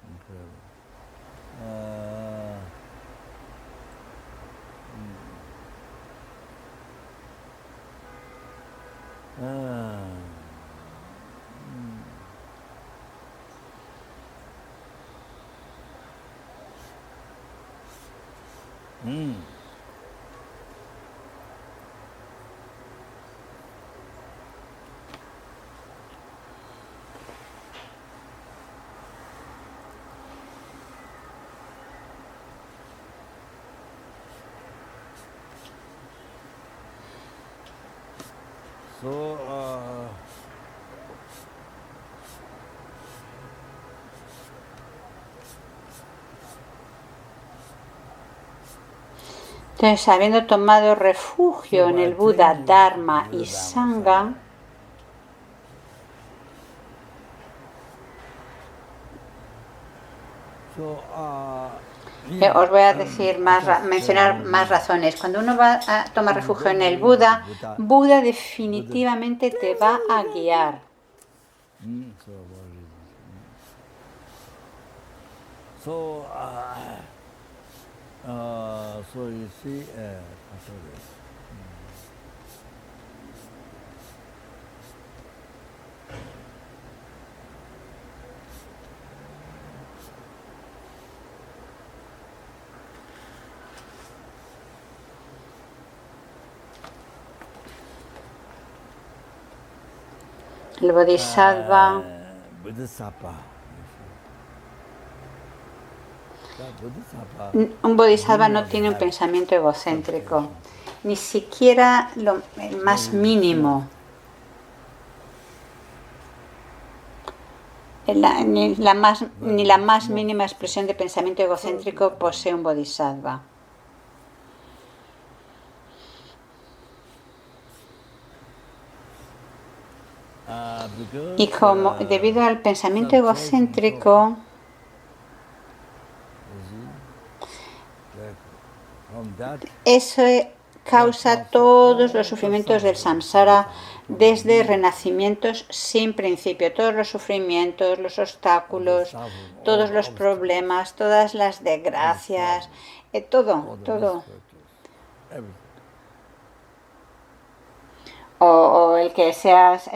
Entonces, habiendo tomado refugio en el Buda, Dharma y Sangha, os voy a decir mencionar más razones. Cuando uno va a tomar refugio en el Buda, Buda definitivamente te va a guiar. El Bodhisattva un Bodhisattva no tiene un pensamiento egocéntrico, ni siquiera el más mínimo. Ni la más mínima expresión de pensamiento egocéntrico posee un Bodhisattva. Y como debido al pensamiento egocéntrico, eso causa todos los sufrimientos del samsara desde renacimientos sin principio. Todos los sufrimientos, los obstáculos, todos los problemas, todas las desgracias, todo. O el que seas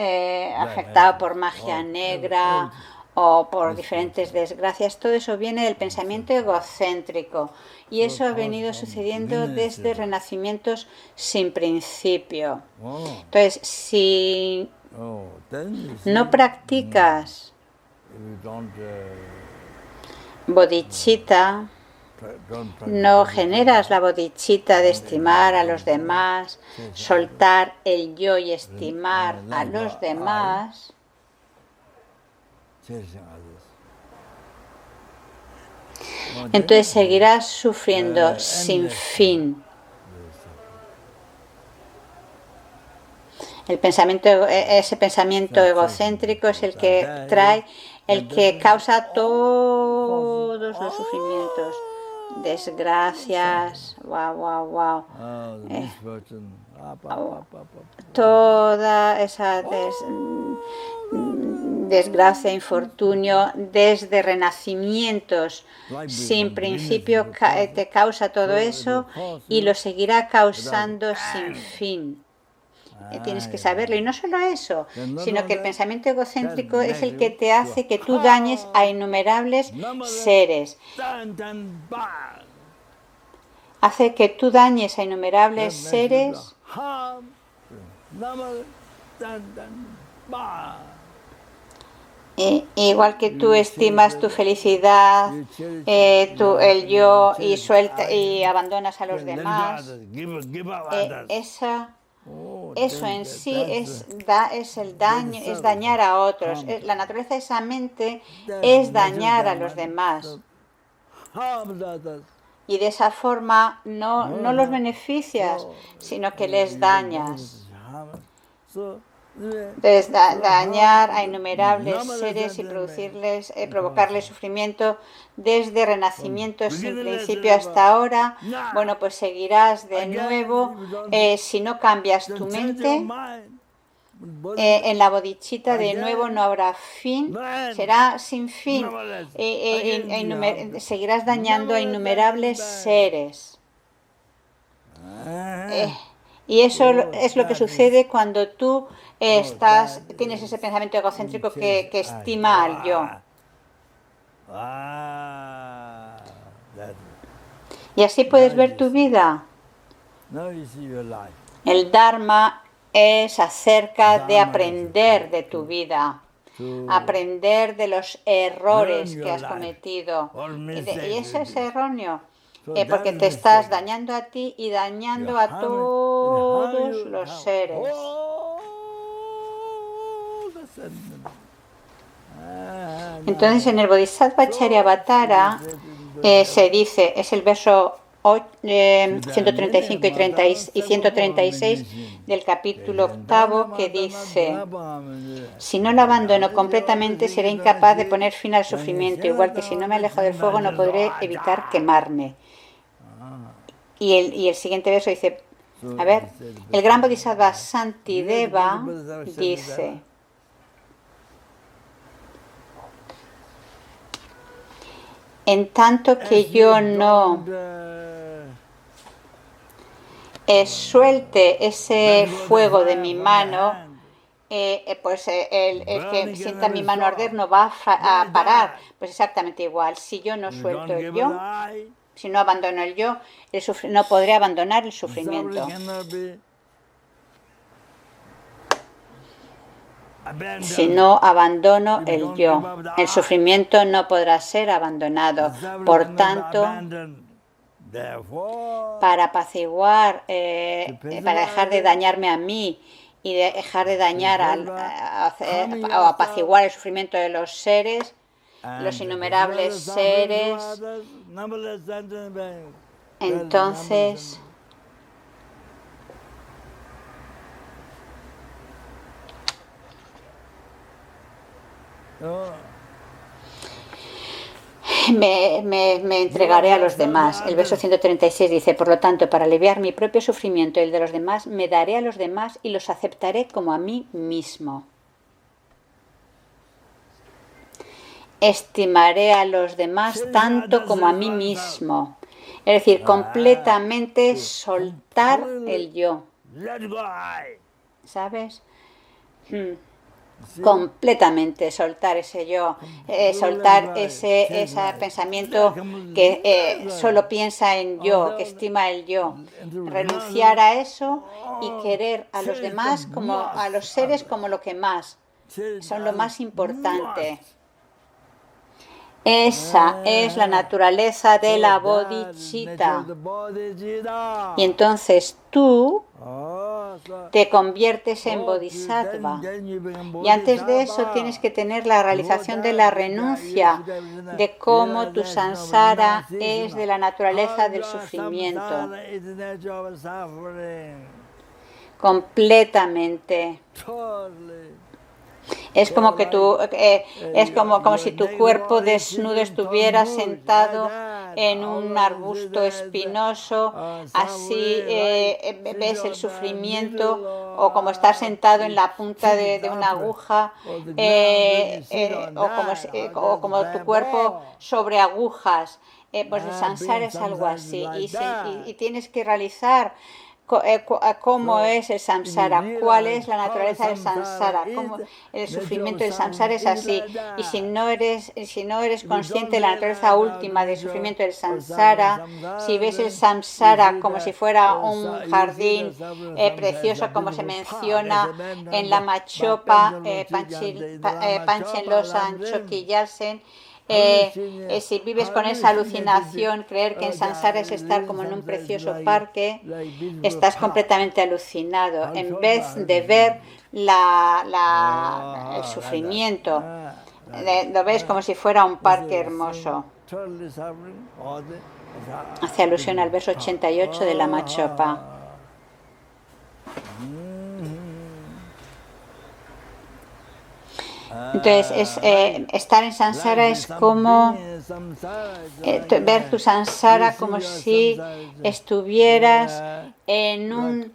afectado por magia negra o por diferentes desgracias, todo eso viene del pensamiento egocéntrico y eso ha venido sucediendo desde renacimientos sin principio. Entonces, si no practicas bodhicitta, no generas la bodhicitta de estimar a los demás, soltar el yo y estimar a los demás, entonces seguirás sufriendo sin fin. Ese pensamiento egocéntrico es el que causa todos los sufrimientos, desgracias, toda esa desgracia, infortunio, desde renacimientos sin principio te causa todo eso y lo seguirá causando sin fin. Tienes que saberlo, y no solo eso, sino que el pensamiento egocéntrico es el que te hace que tú dañes a innumerables seres. Hace que tú dañes a innumerables seres igual que tú estimas tu felicidad, el yo y abandonas a los demás. Eso en sí es el daño, es dañar a otros. La naturaleza de esa mente es dañar a los demás. Y de esa forma no los beneficias, sino que les dañas. Entonces, dañar a innumerables seres y provocarles sufrimiento desde renacimiento sin principio hasta ahora. Bueno, pues seguirás de nuevo. Si no cambias tu mente, en la bodichita de nuevo no habrá fin, será sin fin. Seguirás dañando a innumerables seres. Y eso es lo que sucede cuando tú tienes ese pensamiento egocéntrico que estima al yo. Y así puedes ver tu vida. El Dharma es acerca de aprender de tu vida, aprender de los errores que has cometido. Y eso es erróneo, porque te estás dañando a ti y dañando a todos los seres. Entonces en el Bodhisattva Charyavatara se dice, es el verso 135 y 136 del capítulo 8, que dice: si no lo abandono completamente, seré incapaz de poner fin al sufrimiento, igual que si no me alejo del fuego no podré evitar quemarme. Y el siguiente verso dice, a ver, el gran Bodhisattva Santideva dice: en tanto que yo no suelte ese fuego de mi mano, pues el que sienta mi mano arder no va a parar. Pues exactamente igual, si yo no suelto el yo, si no abandono el yo, no podré abandonar el sufrimiento. Si no abandono el yo, el sufrimiento no podrá ser abandonado. Por tanto, para apaciguar, para dejar de dañarme a mí y dejar de dañar o apaciguar el sufrimiento de los seres, los innumerables seres, entonces me entregaré a los demás. El verso 136 dice: por lo tanto, para aliviar mi propio sufrimiento y el de los demás, me daré a los demás y los aceptaré como a mí mismo. Estimaré a los demás tanto como a mí mismo. Es decir, completamente soltar el yo. ¿Sabes? Completamente soltar ese yo, soltar ese pensamiento que solo piensa en yo, que estima el yo, renunciar a eso y querer a los demás, como a los seres, como lo que más son, lo más importante. Esa es la naturaleza de la bodhicitta. Y entonces tú te conviertes en bodhisattva. Y antes de eso tienes que tener la realización de la renuncia, de cómo tu samsara es de la naturaleza del sufrimiento. Completamente. Es como que es como si tu cuerpo desnudo estuviera sentado en un arbusto espinoso, así ves el sufrimiento, o como estar sentado en la punta de una aguja, o como tu cuerpo sobre agujas. Pues el samsara es algo así, y tienes que realizar cómo es el samsara, cuál es la naturaleza del samsara, cómo el sufrimiento del samsara es así. Y si no eres consciente de la naturaleza última del sufrimiento del samsara, si ves el samsara como si fuera un jardín precioso, como se menciona en la Machopa, Panchen Losang Chokyi Gyaltsen, si vives con esa alucinación, creer que en samsara es estar como en un precioso parque, estás completamente alucinado, en vez de ver el sufrimiento. Lo ves como si fuera un parque hermoso. Hace alusión al verso 88 de la Machopa. Entonces, estar en samsara es como ver tu samsara como si estuvieras en un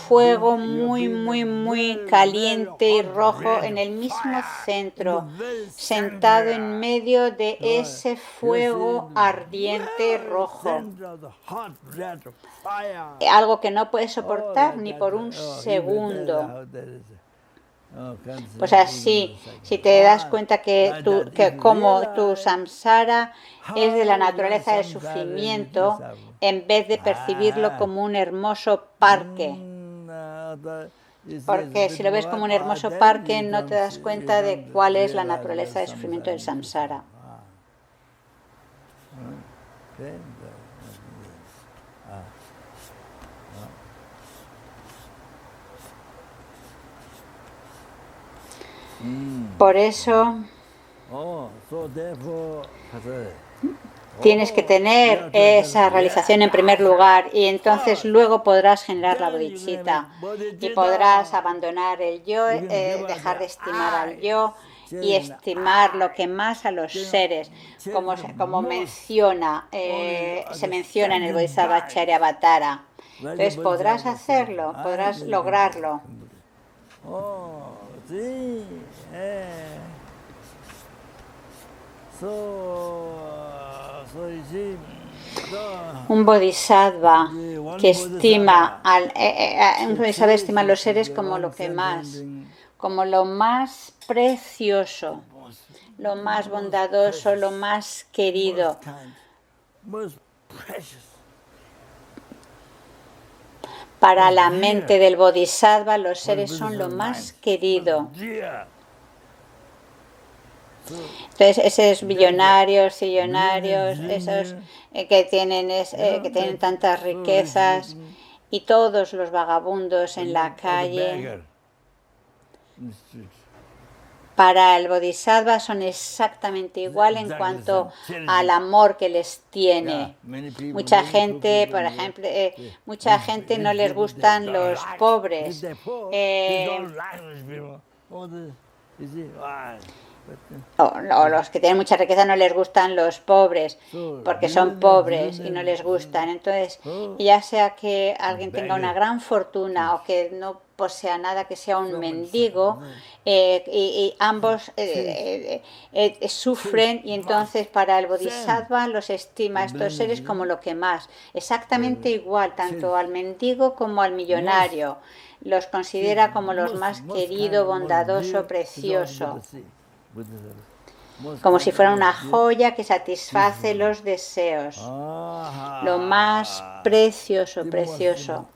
fuego muy, muy, muy caliente y rojo en el mismo centro, sentado en medio de ese fuego ardiente rojo. Algo que no puedes soportar ni por un segundo. Pues así, si te das cuenta que como tu samsara es de la naturaleza del sufrimiento, en vez de percibirlo como un hermoso parque. Porque si lo ves como un hermoso parque, no te das cuenta de cuál es la naturaleza del sufrimiento del samsara. Por eso tienes que tener esa realización en primer lugar y entonces luego podrás generar la bodhicitta y podrás abandonar el yo, dejar de estimar al yo y estimar lo que más a los seres, como se menciona en el Bodhisattva Charyavatara. Entonces podrás hacerlo, podrás lograrlo. Un bodhisattva que estima un bodhisattva estima a los seres como lo que más, como lo más precioso, lo más bondadoso, lo más querido. Para la mente del bodhisattva, los seres son lo más querido. Entonces, esos billonarios, trillonarios, esos que tienen tantas riquezas y todos los vagabundos en la calle, para el bodhisattva son exactamente igual en cuanto al amor que les tiene. Mucha gente, por ejemplo, mucha gente no les gustan los pobres. O los que tienen mucha riqueza no les gustan los pobres porque son pobres y no les gustan. Entonces, ya sea que alguien tenga una gran fortuna o que no posea nada, que sea un mendigo, y ambos sufren, y entonces para el bodhisattva los estima a estos seres como lo que más, exactamente igual, tanto al mendigo como al millonario. Los considera como los más querido, bondadoso, precioso, como si fuera una joya que satisface los deseos. Lo más precioso, precioso.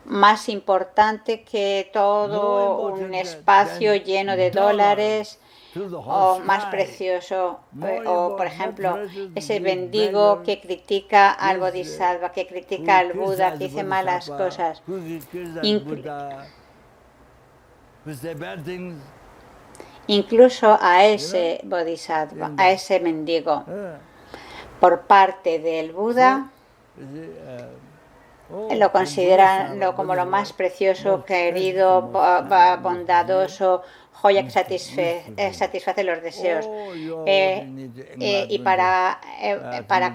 Más importante que todo un espacio lleno de dólares, o más precioso, o por ejemplo, ese mendigo que critica al bodhisattva, que critica al Buda, que dice malas cosas. Incluso a ese bodhisattva, a ese mendigo, por parte del Buda, lo consideran como lo más precioso, querido, bondadoso, joya que satisface los deseos. Y para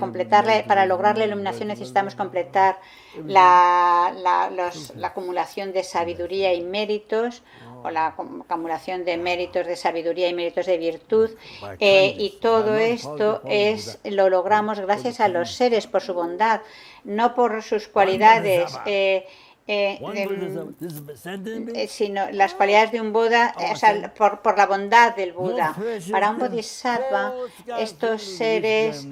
completarla, para lograr la iluminación necesitamos completar la acumulación de sabiduría y méritos, o la acumulación de méritos de sabiduría y méritos de virtud, y todo esto lo logramos gracias a los seres por su bondad, no por sus cualidades, sino las cualidades de un Buda, o sea, por la bondad del Buda. Para un bodhisattva, estos seres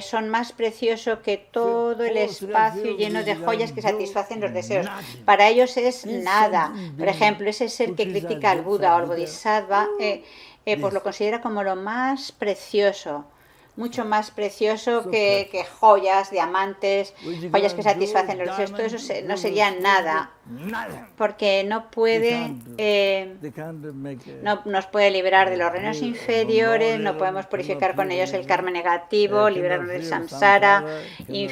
son más preciosos que todo el espacio lleno de joyas que satisfacen los deseos. Para ellos es nada. Por ejemplo, ese ser que critica al Buda o al bodhisattva, pues lo considera como lo más precioso. Mucho más precioso que joyas, diamantes, joyas que satisfacen los deseos. Todo eso no sería nada porque no puede, no nos puede liberar de los reinos inferiores, no podemos purificar con ellos el karma negativo, librarnos del samsara, ni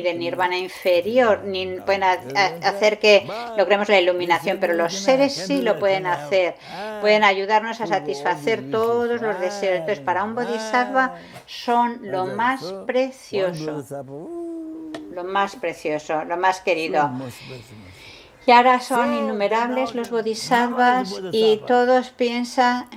del nirvana inferior, ni pueden hacer que logremos la iluminación, pero los seres sí lo pueden hacer, pueden ayudarnos a satisfacer todos los deseos. Entonces, para un bodhisattva son lo más precioso, lo más querido. Y ahora son innumerables los bodhisattvas y todos piensan,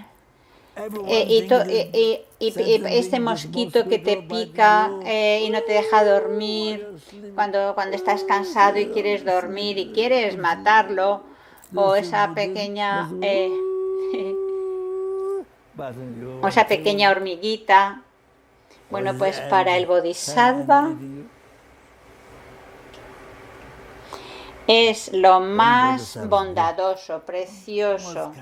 este mosquito que te pica y no te deja dormir cuando estás cansado y quieres dormir y quieres matarlo, o esa pequeña hormiguita. Bueno, pues para el bodhisattva es lo más bondadoso, precioso,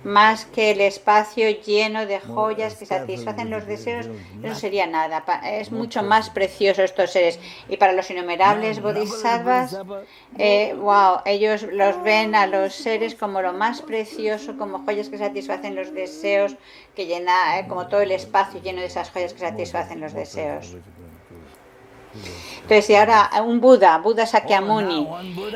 más que el espacio lleno de joyas que satisfacen los deseos. Eso sería nada, es mucho más precioso estos seres. Y para los innumerables bodhisattvas, ellos los ven a los seres como lo más precioso, como joyas que satisfacen los deseos, que llena, como todo el espacio lleno de esas joyas que satisfacen los deseos. Entonces, y ahora un Buda Sakyamuni,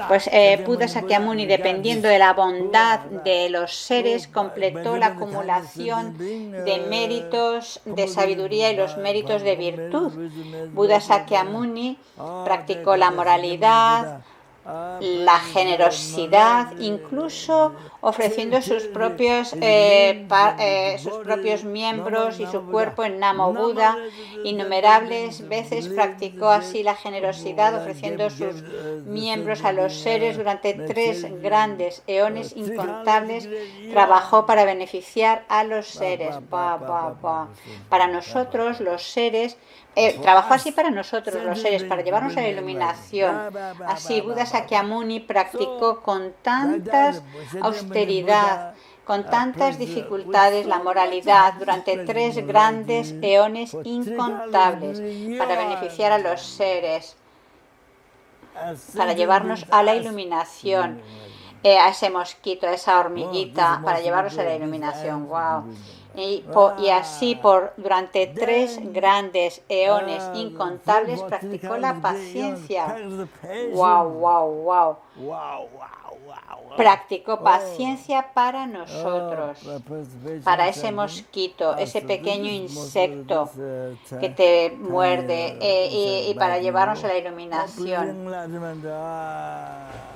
pues Buda Sakyamuni, dependiendo de la bondad de los seres, completó la acumulación de méritos de sabiduría y los méritos de virtud. Buda Sakyamuni practicó la moralidad, la generosidad, incluso ofreciendo sus propios miembros y su cuerpo en Namo Buddha. Innumerables veces practicó así la generosidad, ofreciendo sus miembros a los seres durante 3 grandes eones incontables. Trabajó para beneficiar a los seres. Para nosotros, los seres, trabajó así para nosotros los seres, para llevarnos a la iluminación. Así Buda Sakyamuni practicó con tanta austeridad, con tantas dificultades, la moralidad durante 3 grandes eones incontables para beneficiar a los seres, para llevarnos a la iluminación. A ese mosquito, a esa hormiguita, para llevarnos a la iluminación. ¡Wow! Y así durante 3 grandes eones incontables practicó la paciencia. ¡Wow! Practicó paciencia para nosotros, para ese mosquito, ese pequeño insecto que te muerde, y para llevarnos a la iluminación.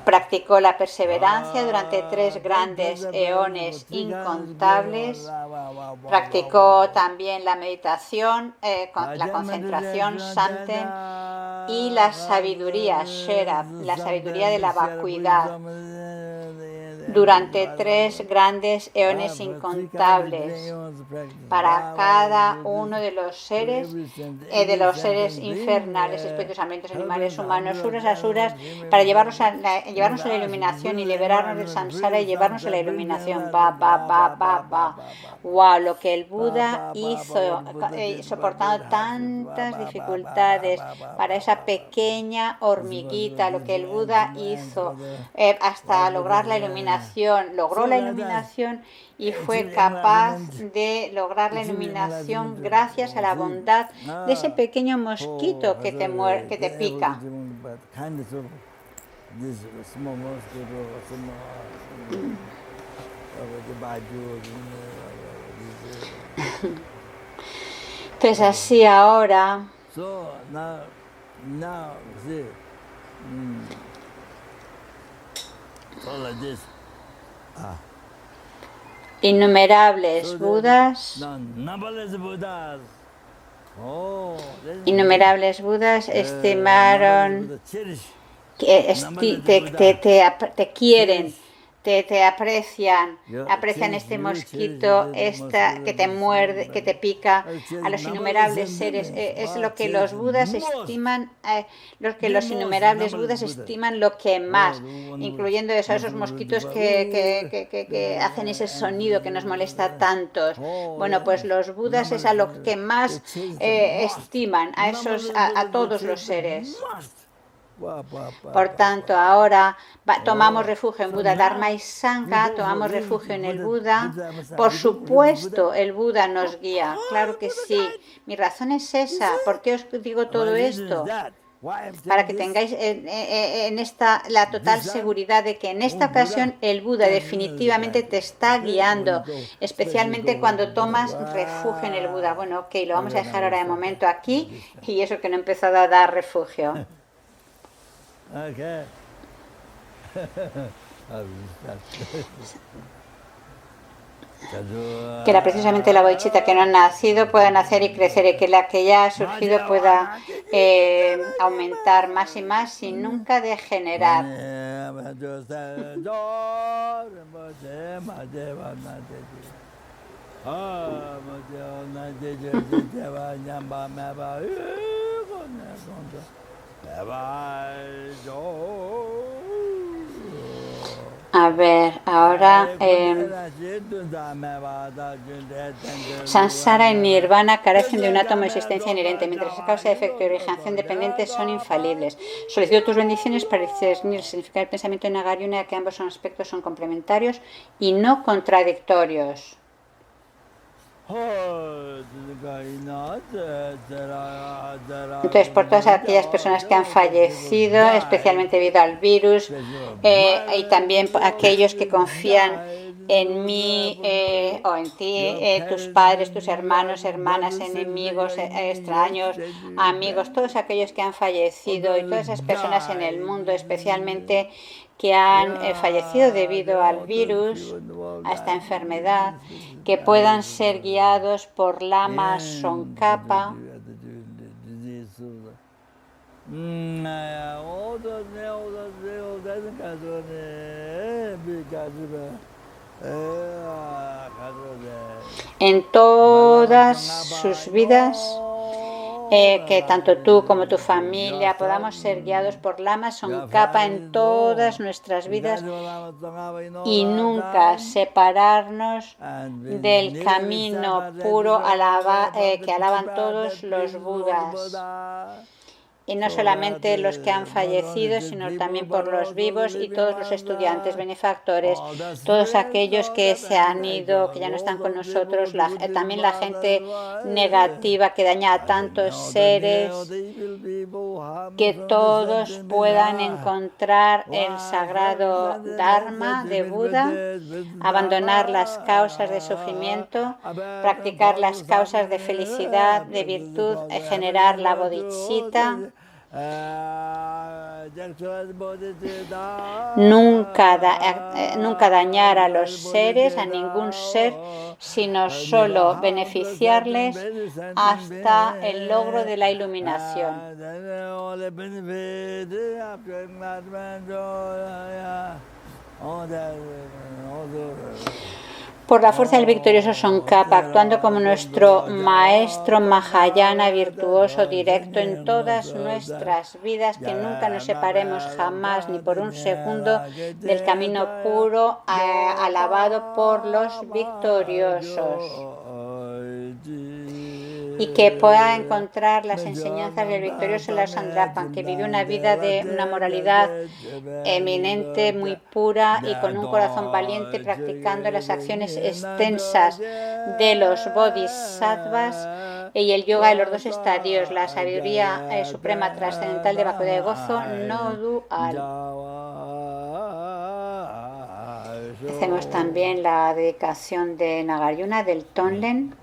Practicó la perseverancia durante 3 grandes eones incontables. Practicó también la meditación, la concentración Santen, y la sabiduría Shera, la sabiduría de la vacuidad, durante 3 grandes eones incontables, para cada uno de los seres infernales, espíritus, ambientes, animales, humanos, suras, asuras, para llevarnos a la iluminación y liberarnos del samsara y llevarnos a la iluminación. Wow, lo que el Buda hizo, soportando tantas dificultades para esa pequeña hormiguita, lo que el Buda hizo hasta lograr la iluminación. Logró la iluminación y fue capaz de lograr la iluminación gracias a la bondad de ese pequeño mosquito que te pica. Entonces así ahora innumerables Budas estimaron, te quieren, te aprecian este mosquito que te muerde, que te pica, a los innumerables seres. Es lo que los Budas estiman, los innumerables Budas estiman lo que más, incluyendo esos mosquitos que hacen ese sonido que nos molesta tanto. Bueno, pues los Budas es a lo que más estiman, a todos los seres. Por tanto, ahora tomamos refugio en Buda, Dharma y Sangha, tomamos refugio en el Buda. Por supuesto, el Buda nos guía, claro que sí. Mi razón es esa. ¿Por qué os digo todo esto? Para que tengáis la total seguridad de que en esta ocasión el Buda definitivamente te está guiando, especialmente cuando tomas refugio en el Buda. Bueno, ok, lo vamos a dejar ahora de momento aquí, y eso que no he empezado a dar refugio. Que precisamente la bodhisattva que no ha nacido pueda nacer y crecer, y que la que ya ha surgido pueda aumentar más y más sin nunca degenerar. A ver, ahora Samsara y Nirvana carecen de un átomo de existencia inherente, mientras la causa, efecto y originación dependientes son infalibles. Solicito tus bendiciones para discernir el significado del pensamiento de Nagarjuna, que ambos aspectos son complementarios y no contradictorios. Entonces, por todas aquellas personas que han fallecido, especialmente debido al virus, y también aquellos que confían en mí o en ti, tus padres, tus hermanos, hermanas, enemigos, extraños, amigos, todos aquellos que han fallecido y todas esas personas en el mundo, especialmente que han fallecido debido al virus, a esta enfermedad, que puedan ser guiados por Lama Tsongkhapa, en todas sus vidas, que tanto tú como tu familia podamos ser guiados por Lama Tsongkhapa en todas nuestras vidas y nunca separarnos del camino puro que alaban todos los Budas. Y no solamente los que han fallecido, sino también por los vivos y todos los estudiantes, benefactores, todos aquellos que se han ido, que ya no están con nosotros, también la gente negativa que daña a tantos seres, que todos puedan encontrar el sagrado Dharma de Buda, abandonar las causas de sufrimiento, practicar las causas de felicidad, de virtud, generar la bodhicitta, nunca dañar a los seres, a ningún ser, sino solo beneficiarles hasta el logro de la iluminación. Por la fuerza del victorioso Tsongkhapa, actuando como nuestro maestro Mahayana virtuoso directo en todas nuestras vidas, que nunca nos separemos jamás ni por un segundo del camino puro alabado por los victoriosos. Y que pueda encontrar las enseñanzas del victorioso Sandrapan, que vivió una vida de una moralidad eminente, muy pura y con un corazón valiente, practicando las acciones extensas de los bodhisattvas y el yoga de los dos estadios, la sabiduría suprema trascendental de vacuidad de gozo no dual. Hacemos también la dedicación de Nagarjuna del Tonlen.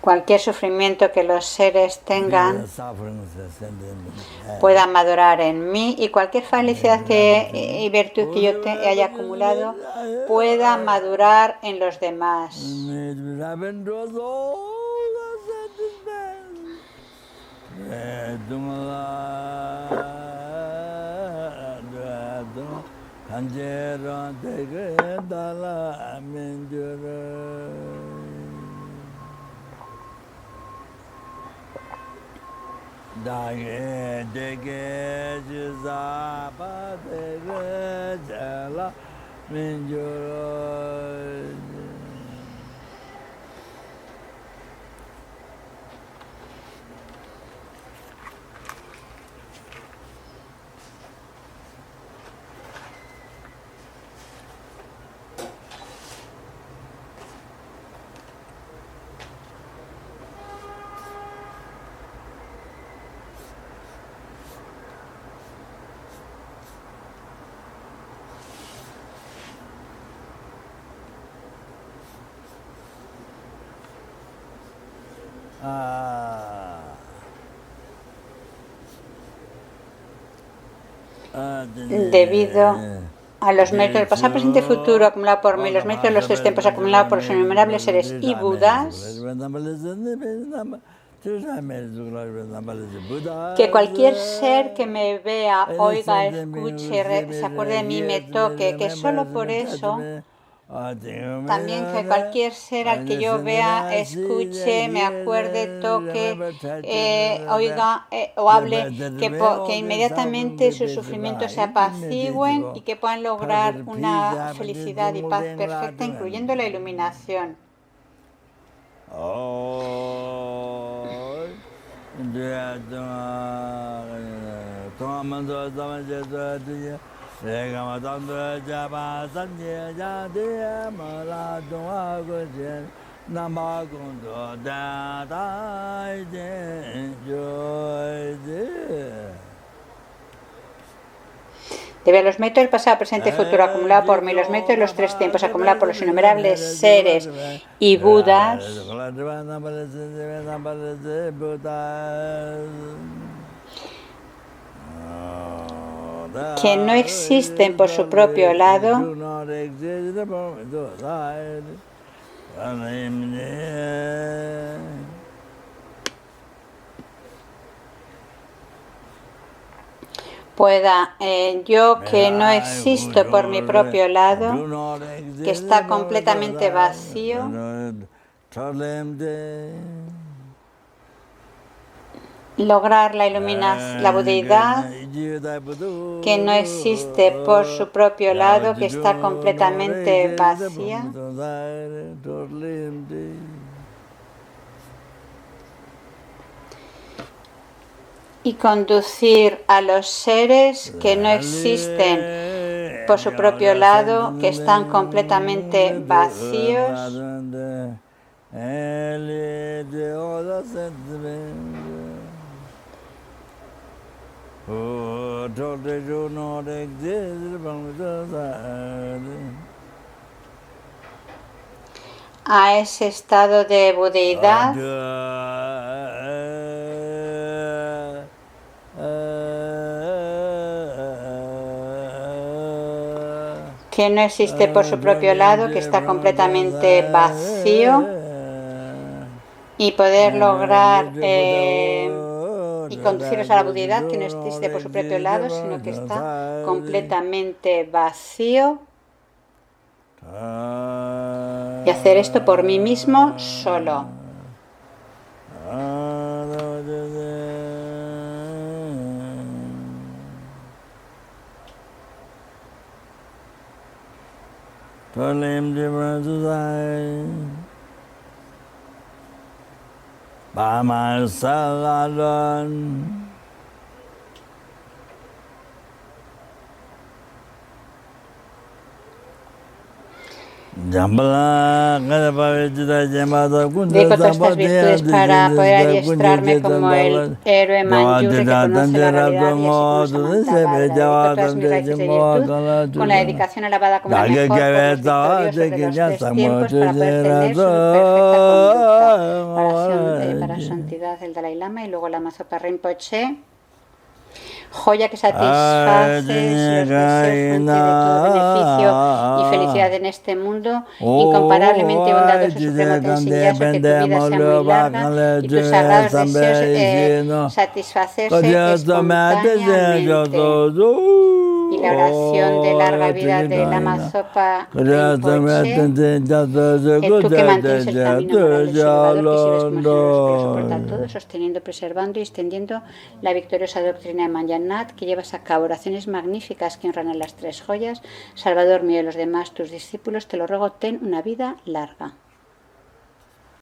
Cualquier sufrimiento que los seres tengan pueda madurar en mí, y cualquier felicidad y virtud que yo haya acumulado pueda madurar en los demás. Debido a los méritos del pasado, presente y futuro acumulado por mí, los méritos de los tres tiempos acumulados por los innumerables seres y Budas, que cualquier ser que me vea, oiga, escuche, se acuerde de mí, me toque, que solo por eso, también que cualquier ser al que yo vea, escuche, me acuerde, toque, oiga o hable, que inmediatamente sus sufrimientos se apacigüen y que puedan lograr una felicidad y paz perfecta, incluyendo la iluminación. Debido a los méritos del pasado, presente y futuro acumulado por mí, los méritos de los tres tiempos acumulados por los innumerables seres y Budas, que no existen por su propio lado, pueda, yo que no existo por mi propio lado, que está completamente vacío, lograr la iluminación, la budeidad, que no existe por su propio lado, que está completamente vacía, y conducir a los seres que no existen por su propio lado, que están completamente vacíos, a ese estado de budeidad que no existe por su propio lado, que está completamente vacío, y poder lograr y conducirlos a la budeidad, que no existe por su propio lado, sino que está completamente vacío, y hacer esto por mí mismo solo. By myself alone. Dedico todas estas virtudes para poder adiestrarme como el héroe Manjusri que conoce la realidad y así como Samantha. Dedico todas mis raíces de virtud con la dedicación elevada como la mejor por los victoriosos de los tres tiempos para poder tener su perfecta conducta. Para santidad el Dalai Lama y luego la Mazopa Rinpoche. Joya que satisfaces los deseos, fuente de todo beneficio y felicidad en este mundo, incomparablemente bondadoso supremo te enseñas que tu vida sea muy larga y tus sagrados deseos satisfacerse espontáneamente. Y la oración de larga vida de Lama Zopa Rinpoche, tú que mantienes el camino moral del Salvador, que sirves como generoso que lo soporta todo, sosteniendo, preservando y extendiendo la victoriosa doctrina de Manjanat, que llevas a cabo oraciones magníficas que honran a las tres joyas. Salvador mío y los demás, tus discípulos, te lo ruego, ten una vida larga.